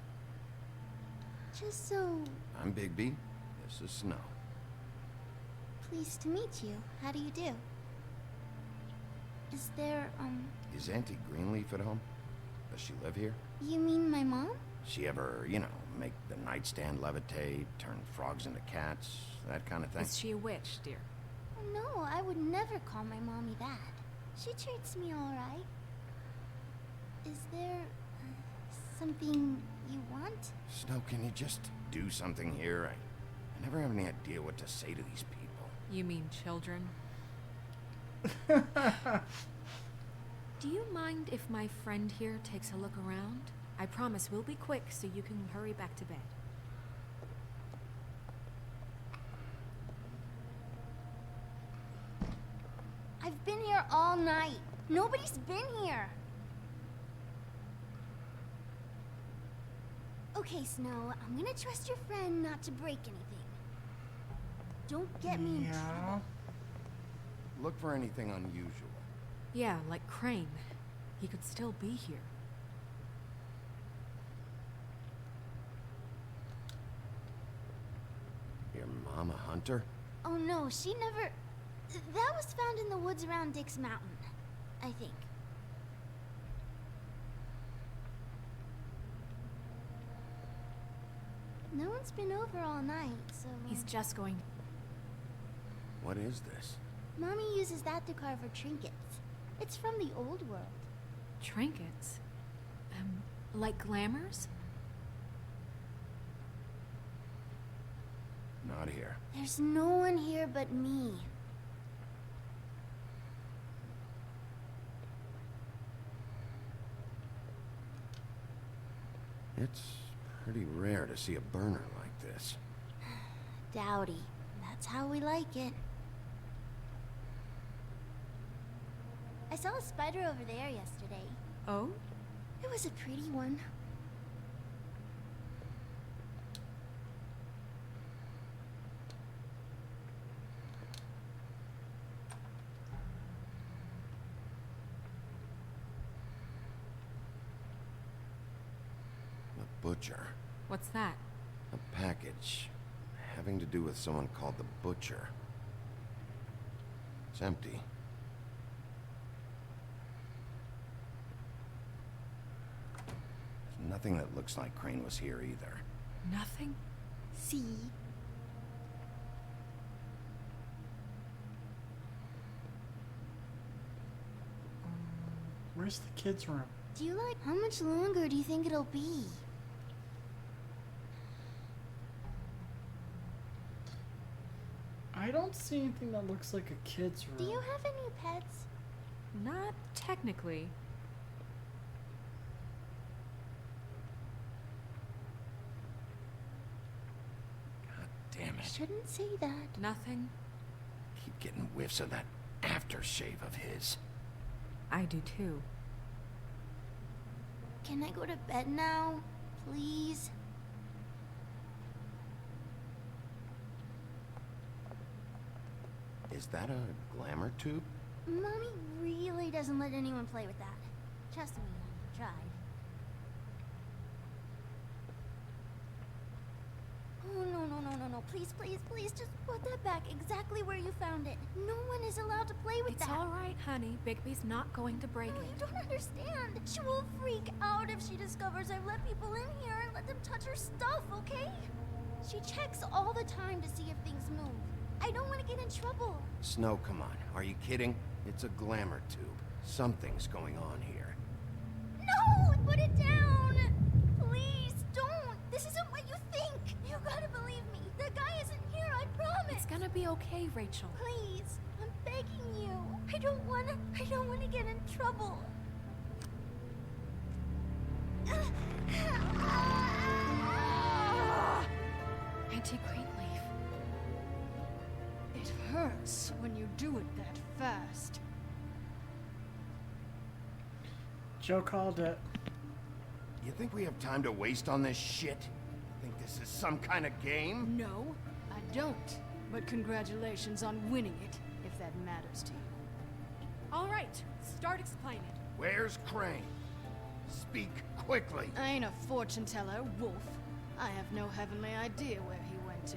Speaker 15: Just so...
Speaker 4: I'm Bigby. This is Snow.
Speaker 15: Pleased to meet you. How do you do? Is there,
Speaker 4: Is Auntie Greenleaf at home? Does she live here?
Speaker 15: You mean my mom?
Speaker 4: She ever, you know, make the nightstand levitate, turn frogs into cats, that kind of thing?
Speaker 6: Is she a witch, dear?
Speaker 15: No, I would never call my mommy that. She treats me all right. Is there something you want?
Speaker 4: Snow, can you just do something here? I never have any idea what to say to these people.
Speaker 6: You mean children? Do you mind if my friend here takes a look around? I promise we'll be quick so you can hurry back to bed.
Speaker 15: I've been here all night. Nobody's been here. Okay, Snow, I'm gonna trust your friend not to break anything. Don't get me in trouble.
Speaker 4: Look for anything unusual.
Speaker 6: Yeah, like Crane. He could still be here.
Speaker 4: Your mom a hunter?
Speaker 15: Oh no, she never... That was found in the woods around Dick's Mountain, I think. No one's been over all night, so...
Speaker 6: He's just going...
Speaker 4: What is this?
Speaker 15: Mommy uses that to carve her trinkets. It's from the old world.
Speaker 6: Trinkets? Like glamours?
Speaker 4: Not here.
Speaker 15: There's no one here but me.
Speaker 4: It's pretty rare to see a burner like this.
Speaker 15: Dowdy. That's how we like it. I saw a spider over there yesterday.
Speaker 6: Oh?
Speaker 15: It was a pretty one.
Speaker 4: The Butcher.
Speaker 6: What's that?
Speaker 4: A package having to do with someone called the Butcher. It's empty. There's nothing that looks like Crane was here either.
Speaker 6: Nothing?
Speaker 15: See?
Speaker 1: Where's the kids' room?
Speaker 15: Do you like... How much longer do you think it'll be?
Speaker 1: I don't see anything that looks like a kid's room.
Speaker 15: Do you have any pets?
Speaker 6: Not technically.
Speaker 4: God damn it.
Speaker 15: Shouldn't say that.
Speaker 6: Nothing?
Speaker 4: Keep getting whiffs of that aftershave of his.
Speaker 6: I do too.
Speaker 15: Can I go to bed now? Please?
Speaker 4: Is that a glamour tube?
Speaker 15: Mommy really doesn't let anyone play with that. Trust me, I've tried. Oh, no. Please, just put that back exactly where you found it. No one is allowed to play with that.
Speaker 6: It's all right, honey. Bigby's not going to break
Speaker 15: No,
Speaker 6: it.
Speaker 15: you don't understand. She will freak out if she discovers I've let people in here and let them touch her stuff, okay? She checks all the time to see if things move. I don't want to get in trouble.
Speaker 4: Snow, come on. Are you kidding? It's a glamour tube. Something's going on here.
Speaker 15: No! Put it down! Please, don't! This isn't what you think! You gotta believe me. The guy isn't here, I promise!
Speaker 6: It's gonna be okay, Rachel.
Speaker 15: Please, I'm begging you. I don't wanna get in trouble.
Speaker 6: Auntie Greenleaf.
Speaker 18: It hurts when you do it that fast.
Speaker 1: Joe called it.
Speaker 4: You think we have time to waste on this shit? Think this is some kind of game?
Speaker 18: No, I don't. But congratulations on winning it, if that matters to you.
Speaker 6: All right, start explaining.
Speaker 4: Where's Crane? Speak quickly.
Speaker 18: I ain't a fortune teller, Wolf. I have no heavenly idea where he went to.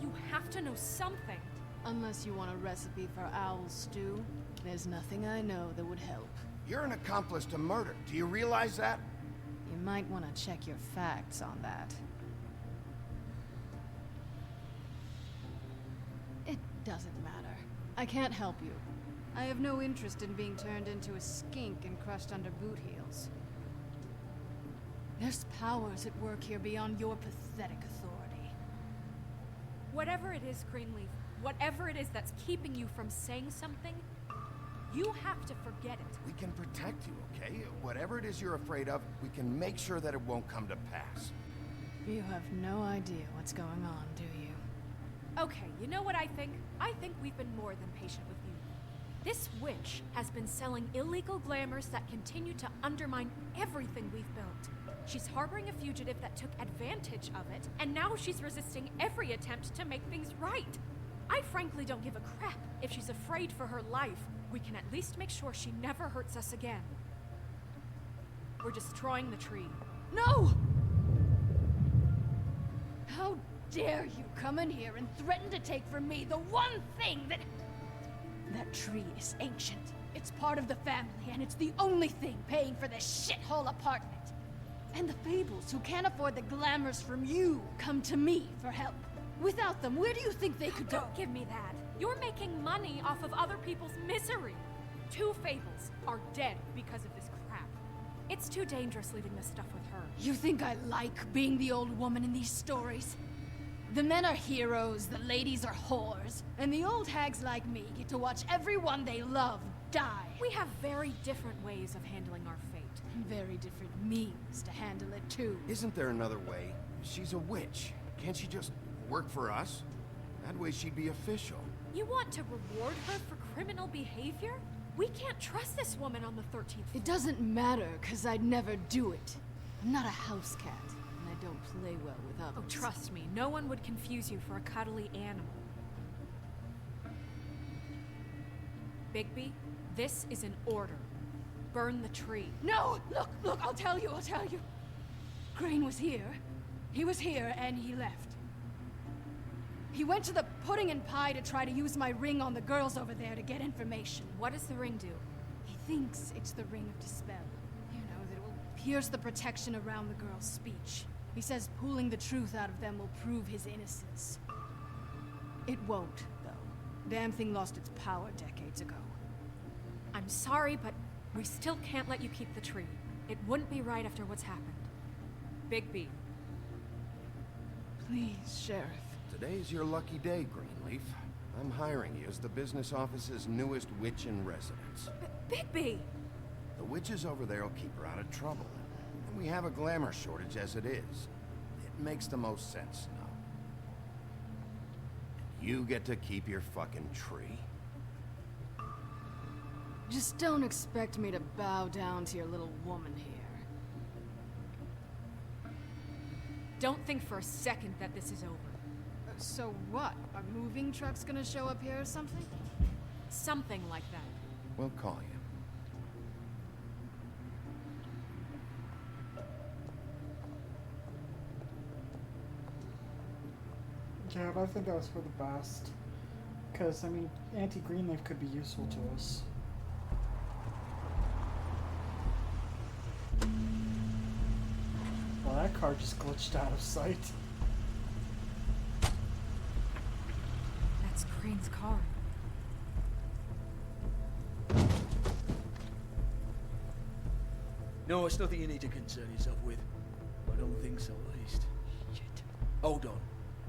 Speaker 6: You have to know something.
Speaker 18: Unless you want a recipe for owl stew, there's nothing I know that would help.
Speaker 4: You're an accomplice to murder. Do you realize that?
Speaker 18: You might want to check your facts on that. It doesn't matter. I can't help you. I have no interest in being turned into a skink and crushed under boot heels. There's powers at work here beyond your pathetic authority.
Speaker 6: Whatever it is, Greenleaf, whatever it is that's keeping you from saying something, you have to forget it.
Speaker 4: We can protect you, okay? Whatever it is you're afraid of, we can make sure that it won't come to pass.
Speaker 18: You have no idea what's going on, do you?
Speaker 6: Okay, you know what I think? I think we've been more than patient with you. This witch has been selling illegal glamours that continue to undermine everything we've built. She's harboring a fugitive that took advantage of it, and now she's resisting every attempt to make things right. I frankly don't give a crap if she's afraid for her life. We can at least make sure she never hurts us again. We're destroying the tree.
Speaker 18: No! How dare you come in here and threaten to take from me the one thing that... That tree is ancient. It's part of the family, and it's the only thing paying for this shithole apartment. And the Fables, who can't afford the glamours from you, come to me for help. Without them, where do you think they could go?
Speaker 6: Don't give me that. You're making money off of other people's misery. 2 Fables are dead because of this crap. It's too dangerous leaving this stuff with her.
Speaker 18: You think I like being the old woman in these stories? The men are heroes, the ladies are whores, and the old hags like me get to watch everyone they love die.
Speaker 6: We have very different ways of handling our fate.
Speaker 18: And very different means to handle it, too.
Speaker 4: Isn't there another way? She's a witch. Can't she just work for us? That way she'd be official.
Speaker 6: You want to reward her for criminal behavior? We can't trust this woman on the 13th floor.
Speaker 18: It doesn't matter, because I'd never do it. I'm not a house cat, and I don't play well with others.
Speaker 6: Oh, trust me, no one would confuse you for a cuddly animal. Bigby, this is an order. Burn the tree.
Speaker 18: No! Look, I'll tell you. Crane was here. He was here, and he left. He went to the pudding and pie to try to use my ring on the girls over there to get information.
Speaker 6: What does the ring do?
Speaker 18: He thinks it's the ring of dispel. You know, that it will pierce the protection around the girls' speech. He says pulling the truth out of them will prove his innocence. It won't, though. Damn thing lost its power decades ago.
Speaker 6: I'm sorry, but we still can't let you keep the tree. It wouldn't be right after what's happened. Bigby.
Speaker 18: Please, Sheriff.
Speaker 4: Today's your lucky day, Greenleaf. I'm hiring you as the business office's newest witch in residence.
Speaker 6: Bigby!
Speaker 4: The witches over there will keep her out of trouble. And we have a glamour shortage as it is. It makes the most sense now. You get to keep your fucking tree.
Speaker 18: Just don't expect me to bow down to your little woman here.
Speaker 6: Don't think for a second that this is over.
Speaker 18: So what? Are moving trucks gonna show up here or something?
Speaker 6: Something like that.
Speaker 4: We'll call you.
Speaker 1: Yeah, but I think that was for the best. Because, I mean, anti-Greenleaf could be useful to us. Well, that car just glitched out of sight.
Speaker 6: That's Crane's car.
Speaker 19: No, it's nothing you need to concern yourself with. I don't think so, at least. Shit. Hold on.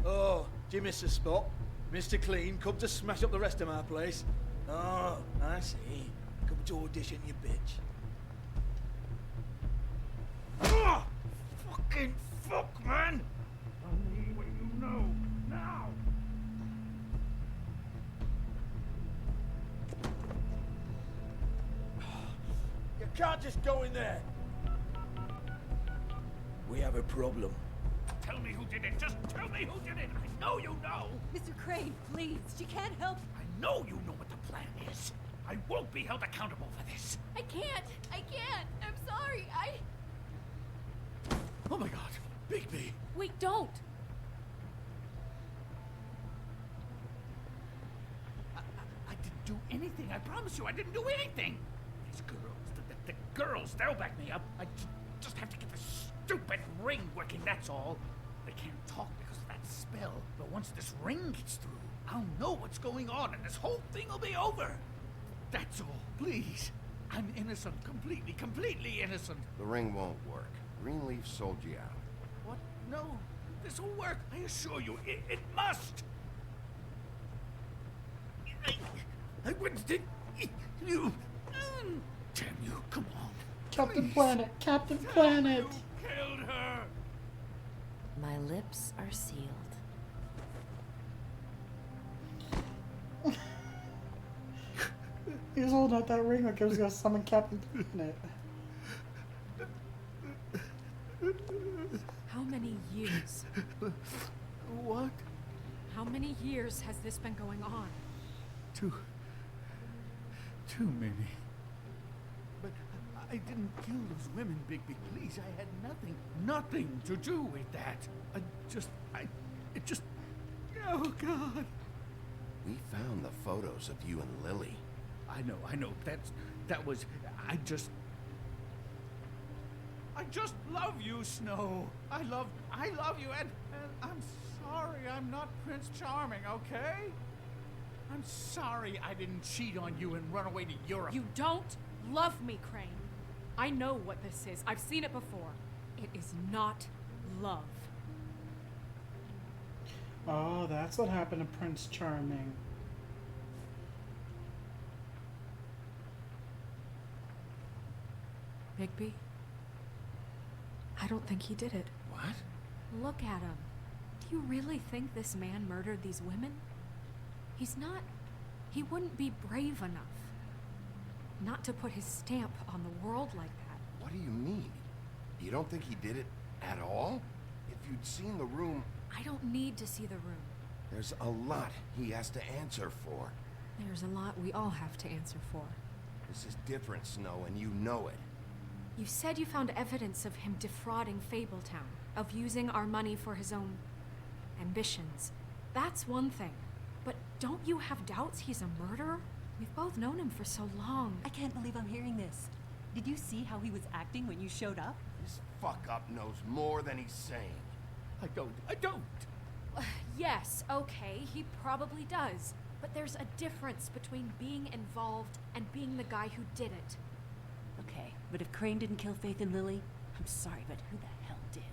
Speaker 19: Oh, do you miss a spot? Mr. Clean, come to smash up the rest of my place. Oh, I see. Come to audition, you bitch.
Speaker 10: Ah! Fucking fuck, man! Tell me what you know, now!
Speaker 19: You can't just go in there. We have a problem.
Speaker 10: Tell me who did it! Just tell me who did it! I know you know!
Speaker 6: Mr. Crane, please, she can't help.
Speaker 10: I know you know what the plan is. I won't be held accountable for this.
Speaker 6: I can't. I'm sorry.
Speaker 10: Oh my god, Bigby!
Speaker 6: Wait, don't.
Speaker 10: I didn't do anything. I promise you, I didn't do anything. These girls, the girls, they'll back me up. I just have to get this stupid ring working, that's all. They can't talk because of that spell, but once this ring gets through, I'll know what's going on and this whole thing will be over. That's all, please. I'm innocent, completely innocent.
Speaker 4: The ring won't work. Greenleaf sold you out.
Speaker 10: What? No, this will work. I assure you, it must. I wouldn't did you. Damn you! Come on.
Speaker 1: Captain
Speaker 10: Please.
Speaker 1: Planet! Captain Planet!
Speaker 10: You killed her.
Speaker 9: My lips are sealed.
Speaker 1: He was holding out that ring like it was gonna summon Captain Planet.
Speaker 6: How many years?
Speaker 10: What?
Speaker 6: How many years has this been going on?
Speaker 2: Too many.
Speaker 10: But I didn't kill those women, Bigby. Please, I had nothing to do with that. It just. Oh God.
Speaker 4: We found the photos of you and Lily.
Speaker 10: I know. That was. I just love you, Snow. I love you, and I'm sorry I'm not Prince Charming, okay? I'm sorry I didn't cheat on you and run away to Europe.
Speaker 6: You don't love me, Crane. I know what this is. I've seen it before. It is not love.
Speaker 1: Oh, that's what happened to Prince Charming.
Speaker 6: Bigby, I don't think he did it.
Speaker 13: What?
Speaker 6: Look at him. Do you really think this man murdered these women? He's not... He wouldn't be brave enough. Not to put his stamp on the world like that.
Speaker 4: What do you mean? You don't think he did it at all? If you'd seen the room...
Speaker 6: I don't need to see the room.
Speaker 4: There's a lot he has to answer for.
Speaker 6: There's a lot we all have to answer for.
Speaker 4: This is different, Snow, and you know it.
Speaker 6: You said you found evidence of him defrauding Fabletown, of using our money for his own ambitions. That's one thing. But don't you have doubts he's a murderer? We've both known him for so long.
Speaker 20: I can't believe I'm hearing this. Did you see how he was acting when you showed up?
Speaker 4: This fuck-up knows more than he's saying.
Speaker 10: I don't.
Speaker 6: Yes, okay, he probably does. But there's a difference between being involved and being the guy who did it.
Speaker 20: Okay, but if Crane didn't kill Faith and Lily, I'm sorry, but who the hell did?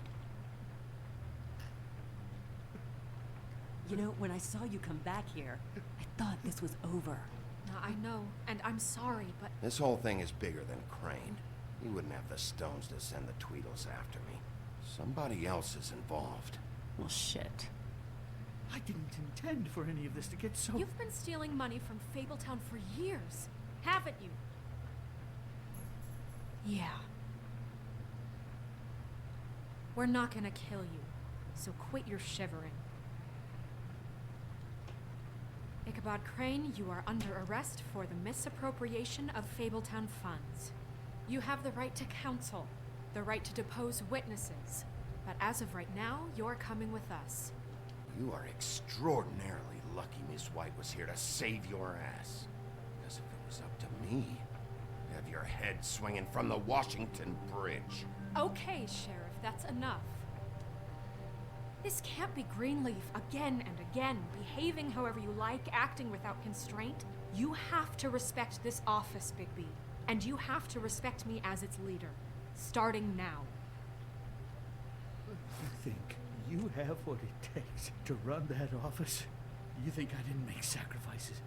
Speaker 20: You know, when I saw you come back here, I thought this was over.
Speaker 6: I know, and I'm sorry, but...
Speaker 4: This whole thing is bigger than Crane. He wouldn't have the stones to send the Tweedles after me. Somebody else is involved.
Speaker 20: Well, shit.
Speaker 10: I didn't intend for any of this to get so...
Speaker 6: You've been stealing money from Fabletown for years, haven't you? Yeah. We're not gonna kill you, so quit your shivering. Ichabod Crane, you are under arrest for the misappropriation of Fabletown funds. You have the right to counsel, the right to depose witnesses, but as of right now, you're coming with us.
Speaker 4: You are extraordinarily lucky Miss White was here to save your ass. Because if it was up to me, you'd have your head swinging from the Washington Bridge.
Speaker 6: Okay, Sheriff, that's enough. This can't be Greenleaf again and again, behaving however you like, acting without constraint. You have to respect this office, Bigby. And you have to respect me as its leader. Starting now.
Speaker 10: You think you have what it takes to run that office? You think I didn't make sacrifices?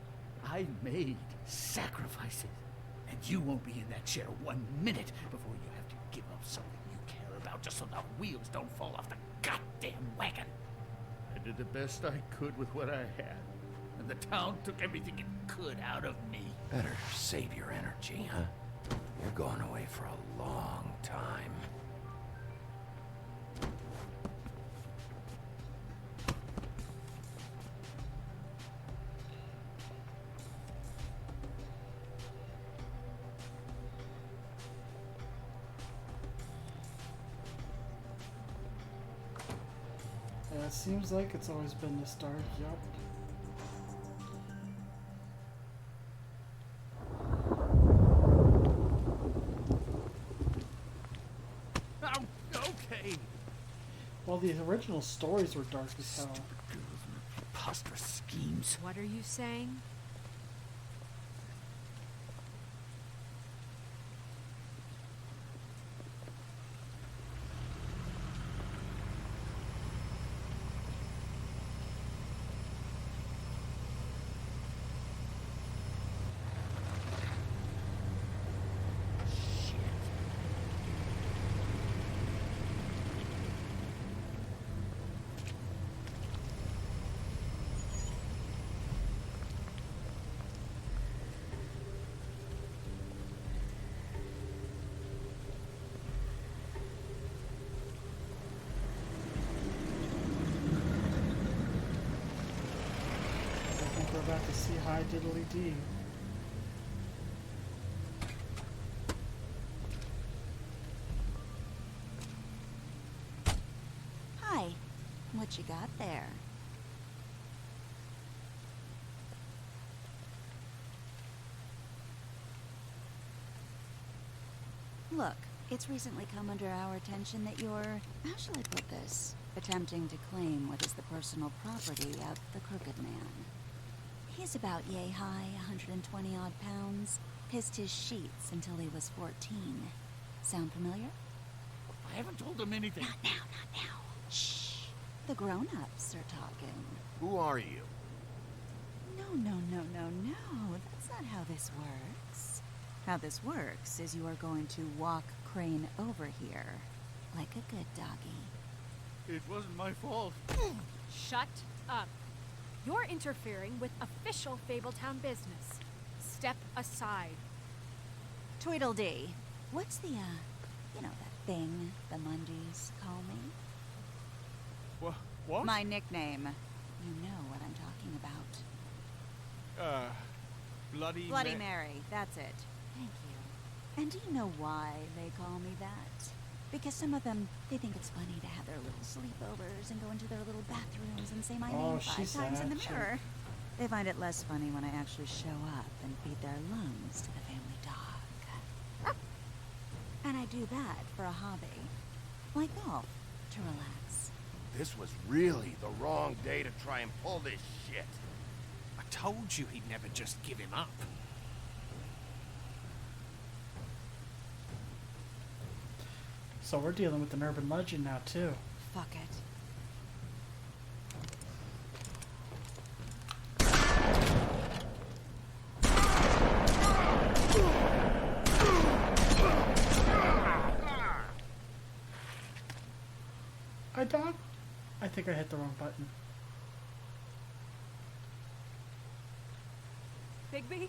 Speaker 10: I made sacrifices. And you won't be in that chair 1 minute before you have to give up something you care about just so the wheels don't fall off the goddamn wagon. I did the best I could with what I had. And the town took everything it could out of me.
Speaker 4: Better save your energy, huh? You're going away for a long time.
Speaker 1: Yeah, it seems like it's always been the start, yup.
Speaker 10: Oh, okay.
Speaker 1: Well, the original stories were dark as hell.
Speaker 10: Preposterous schemes.
Speaker 6: What are you saying?
Speaker 1: We're about to see High Diddly D.
Speaker 21: Hi. What you got there? Look, it's recently come under our attention that you're, how shall I put this, attempting to claim what is the personal property of the Crooked Man. He's about yay high, 120 odd pounds. Pissed his sheets until he was 14. Sound familiar?
Speaker 10: I haven't told him anything.
Speaker 21: Not now. Shh. The grown-ups are talking.
Speaker 4: Who are you?
Speaker 21: No. That's not how this works. How this works is you are going to walk Crane over here, like a good doggy.
Speaker 2: It wasn't my fault.
Speaker 6: Shut up. You're interfering with official Fabletown business. Step aside.
Speaker 21: Tweedledee. What's the, you know, that thing the Mundies call me?
Speaker 16: What?
Speaker 21: My nickname. You know what I'm talking about.
Speaker 16: Bloody
Speaker 21: Mary, that's it. Thank you. And do you know why they call me that? Because some of them, they think it's funny to have their little sleepovers and go into their little bathrooms and say my name 5 times in the mirror. They find it less funny when I actually show up and feed their lungs to the family dog. And I do that for a hobby. Like golf, to relax.
Speaker 4: This was really the wrong day to try and pull this shit.
Speaker 10: I told you he'd never just give him up.
Speaker 1: So we're dealing with an urban legend now, too.
Speaker 21: Fuck it.
Speaker 1: I think I hit the wrong button.
Speaker 6: Bigby?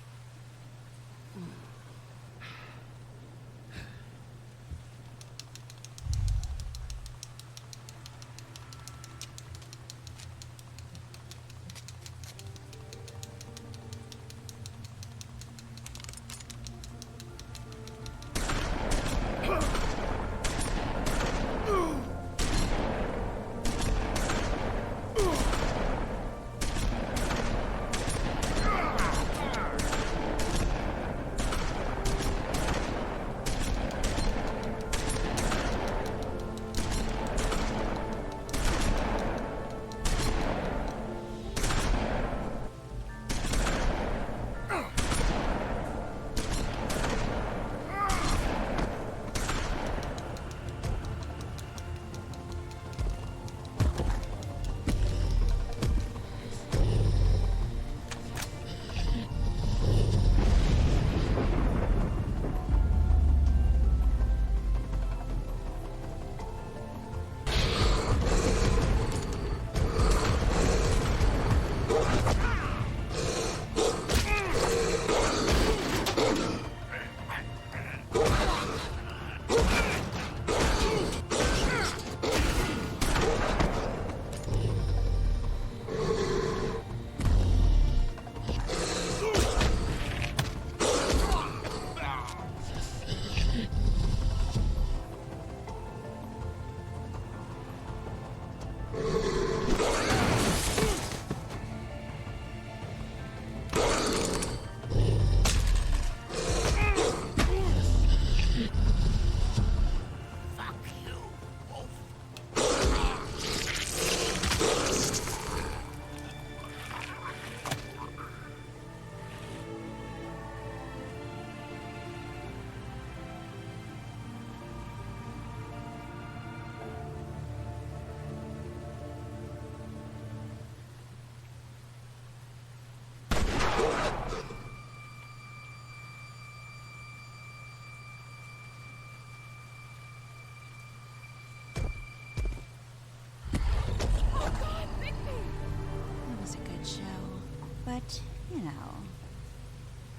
Speaker 21: But, you know,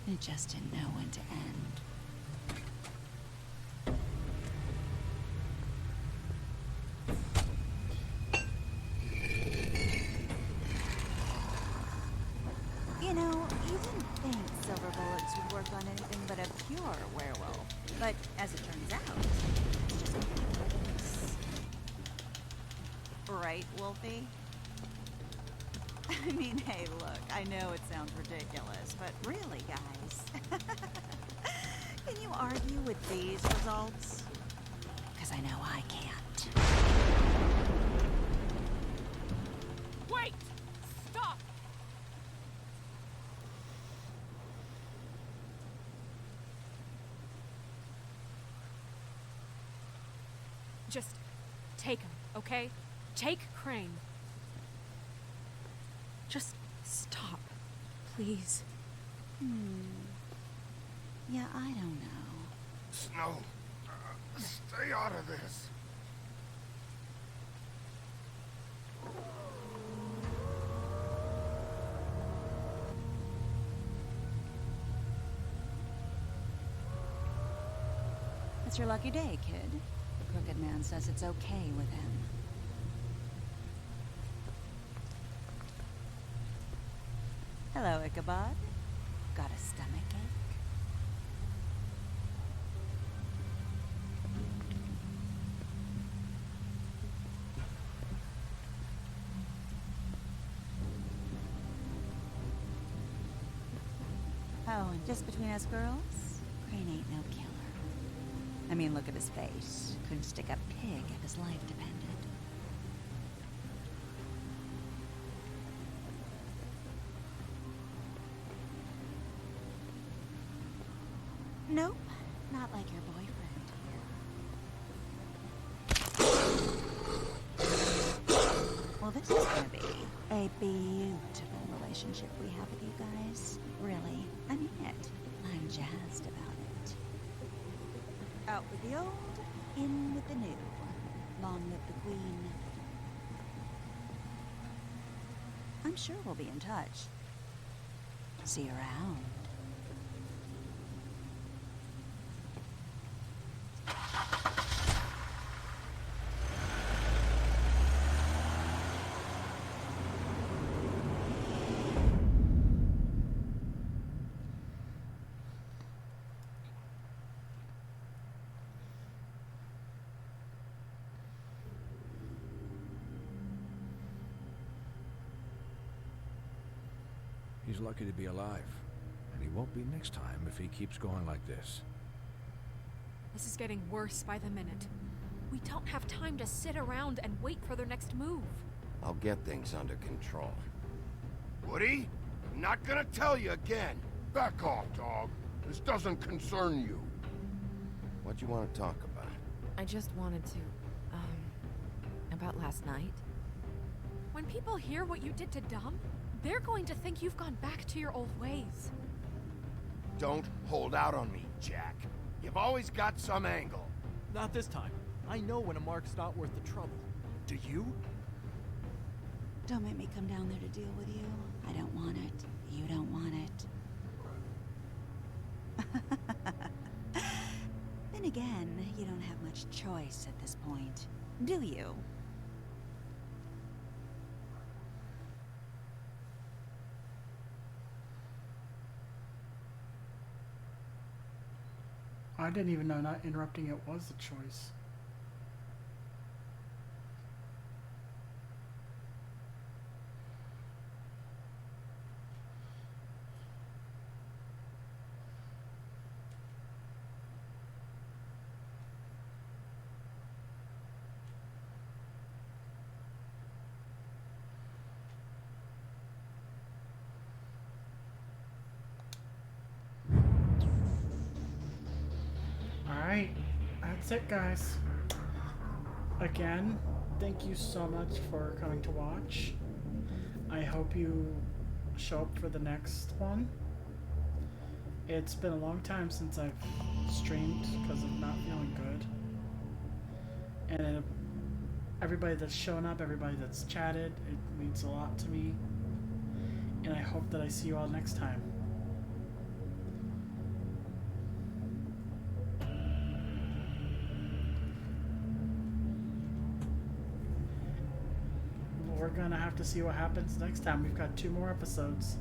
Speaker 21: it just didn't know when to end. You know, you didn't think silver bullets would work on anything but a pure werewolf. But as it turns out, it's just ridiculous. Right, Wolfie? I mean, hey, look, I know it sounds ridiculous, but really, guys, can you argue with these results? Because I know I can't.
Speaker 6: Wait! Stop! Just take him, okay? Take Crane. Just stop, please.
Speaker 21: Yeah, I don't know.
Speaker 4: Snow,
Speaker 17: Stay out of this.
Speaker 21: It's your lucky day, kid. The Crooked Man says it's okay with him. Hello, Ichabod. Got a stomachache? Oh, and just between us girls, Crane ain't no killer. I mean, look at his face. Couldn't stick a pig if his life depended. Nope, not like your boyfriend. Well, this is gonna be a beautiful relationship we have with you guys. Really, I mean it. I'm jazzed about it. Out with the old, in with the new. Long live the Queen. I'm sure we'll be in touch. See you around.
Speaker 13: He's lucky to be alive. And he won't be next time if he keeps going like this.
Speaker 6: This is getting worse by the minute. We don't have time to sit around and wait for their next move.
Speaker 4: I'll get things under control.
Speaker 17: Woody, I'm not gonna tell you again. Back off, dog. This doesn't concern you.
Speaker 4: What do you want to talk about?
Speaker 9: I just wanted to, about last night.
Speaker 6: When people hear what you did to Dom, they're going to think you've gone back to your old ways.
Speaker 17: Don't hold out on me, Jack. You've always got some angle.
Speaker 16: Not this time. I know when a mark's not worth the trouble. Do you?
Speaker 21: Don't make me come down there to deal with you. I don't want it. You don't want it. Then again, you don't have much choice at this point, do you?
Speaker 1: I didn't even know not interrupting it was a choice. Alright, that's it, guys. Again, thank you so much for coming to watch. I hope you show up for the next one. It's been a long time since I've streamed because of not feeling good. And everybody that's shown up, everybody that's chatted, it means a lot to me. And I hope that I see you all next time. We're gonna have to see what happens next time. We've got 2 more episodes.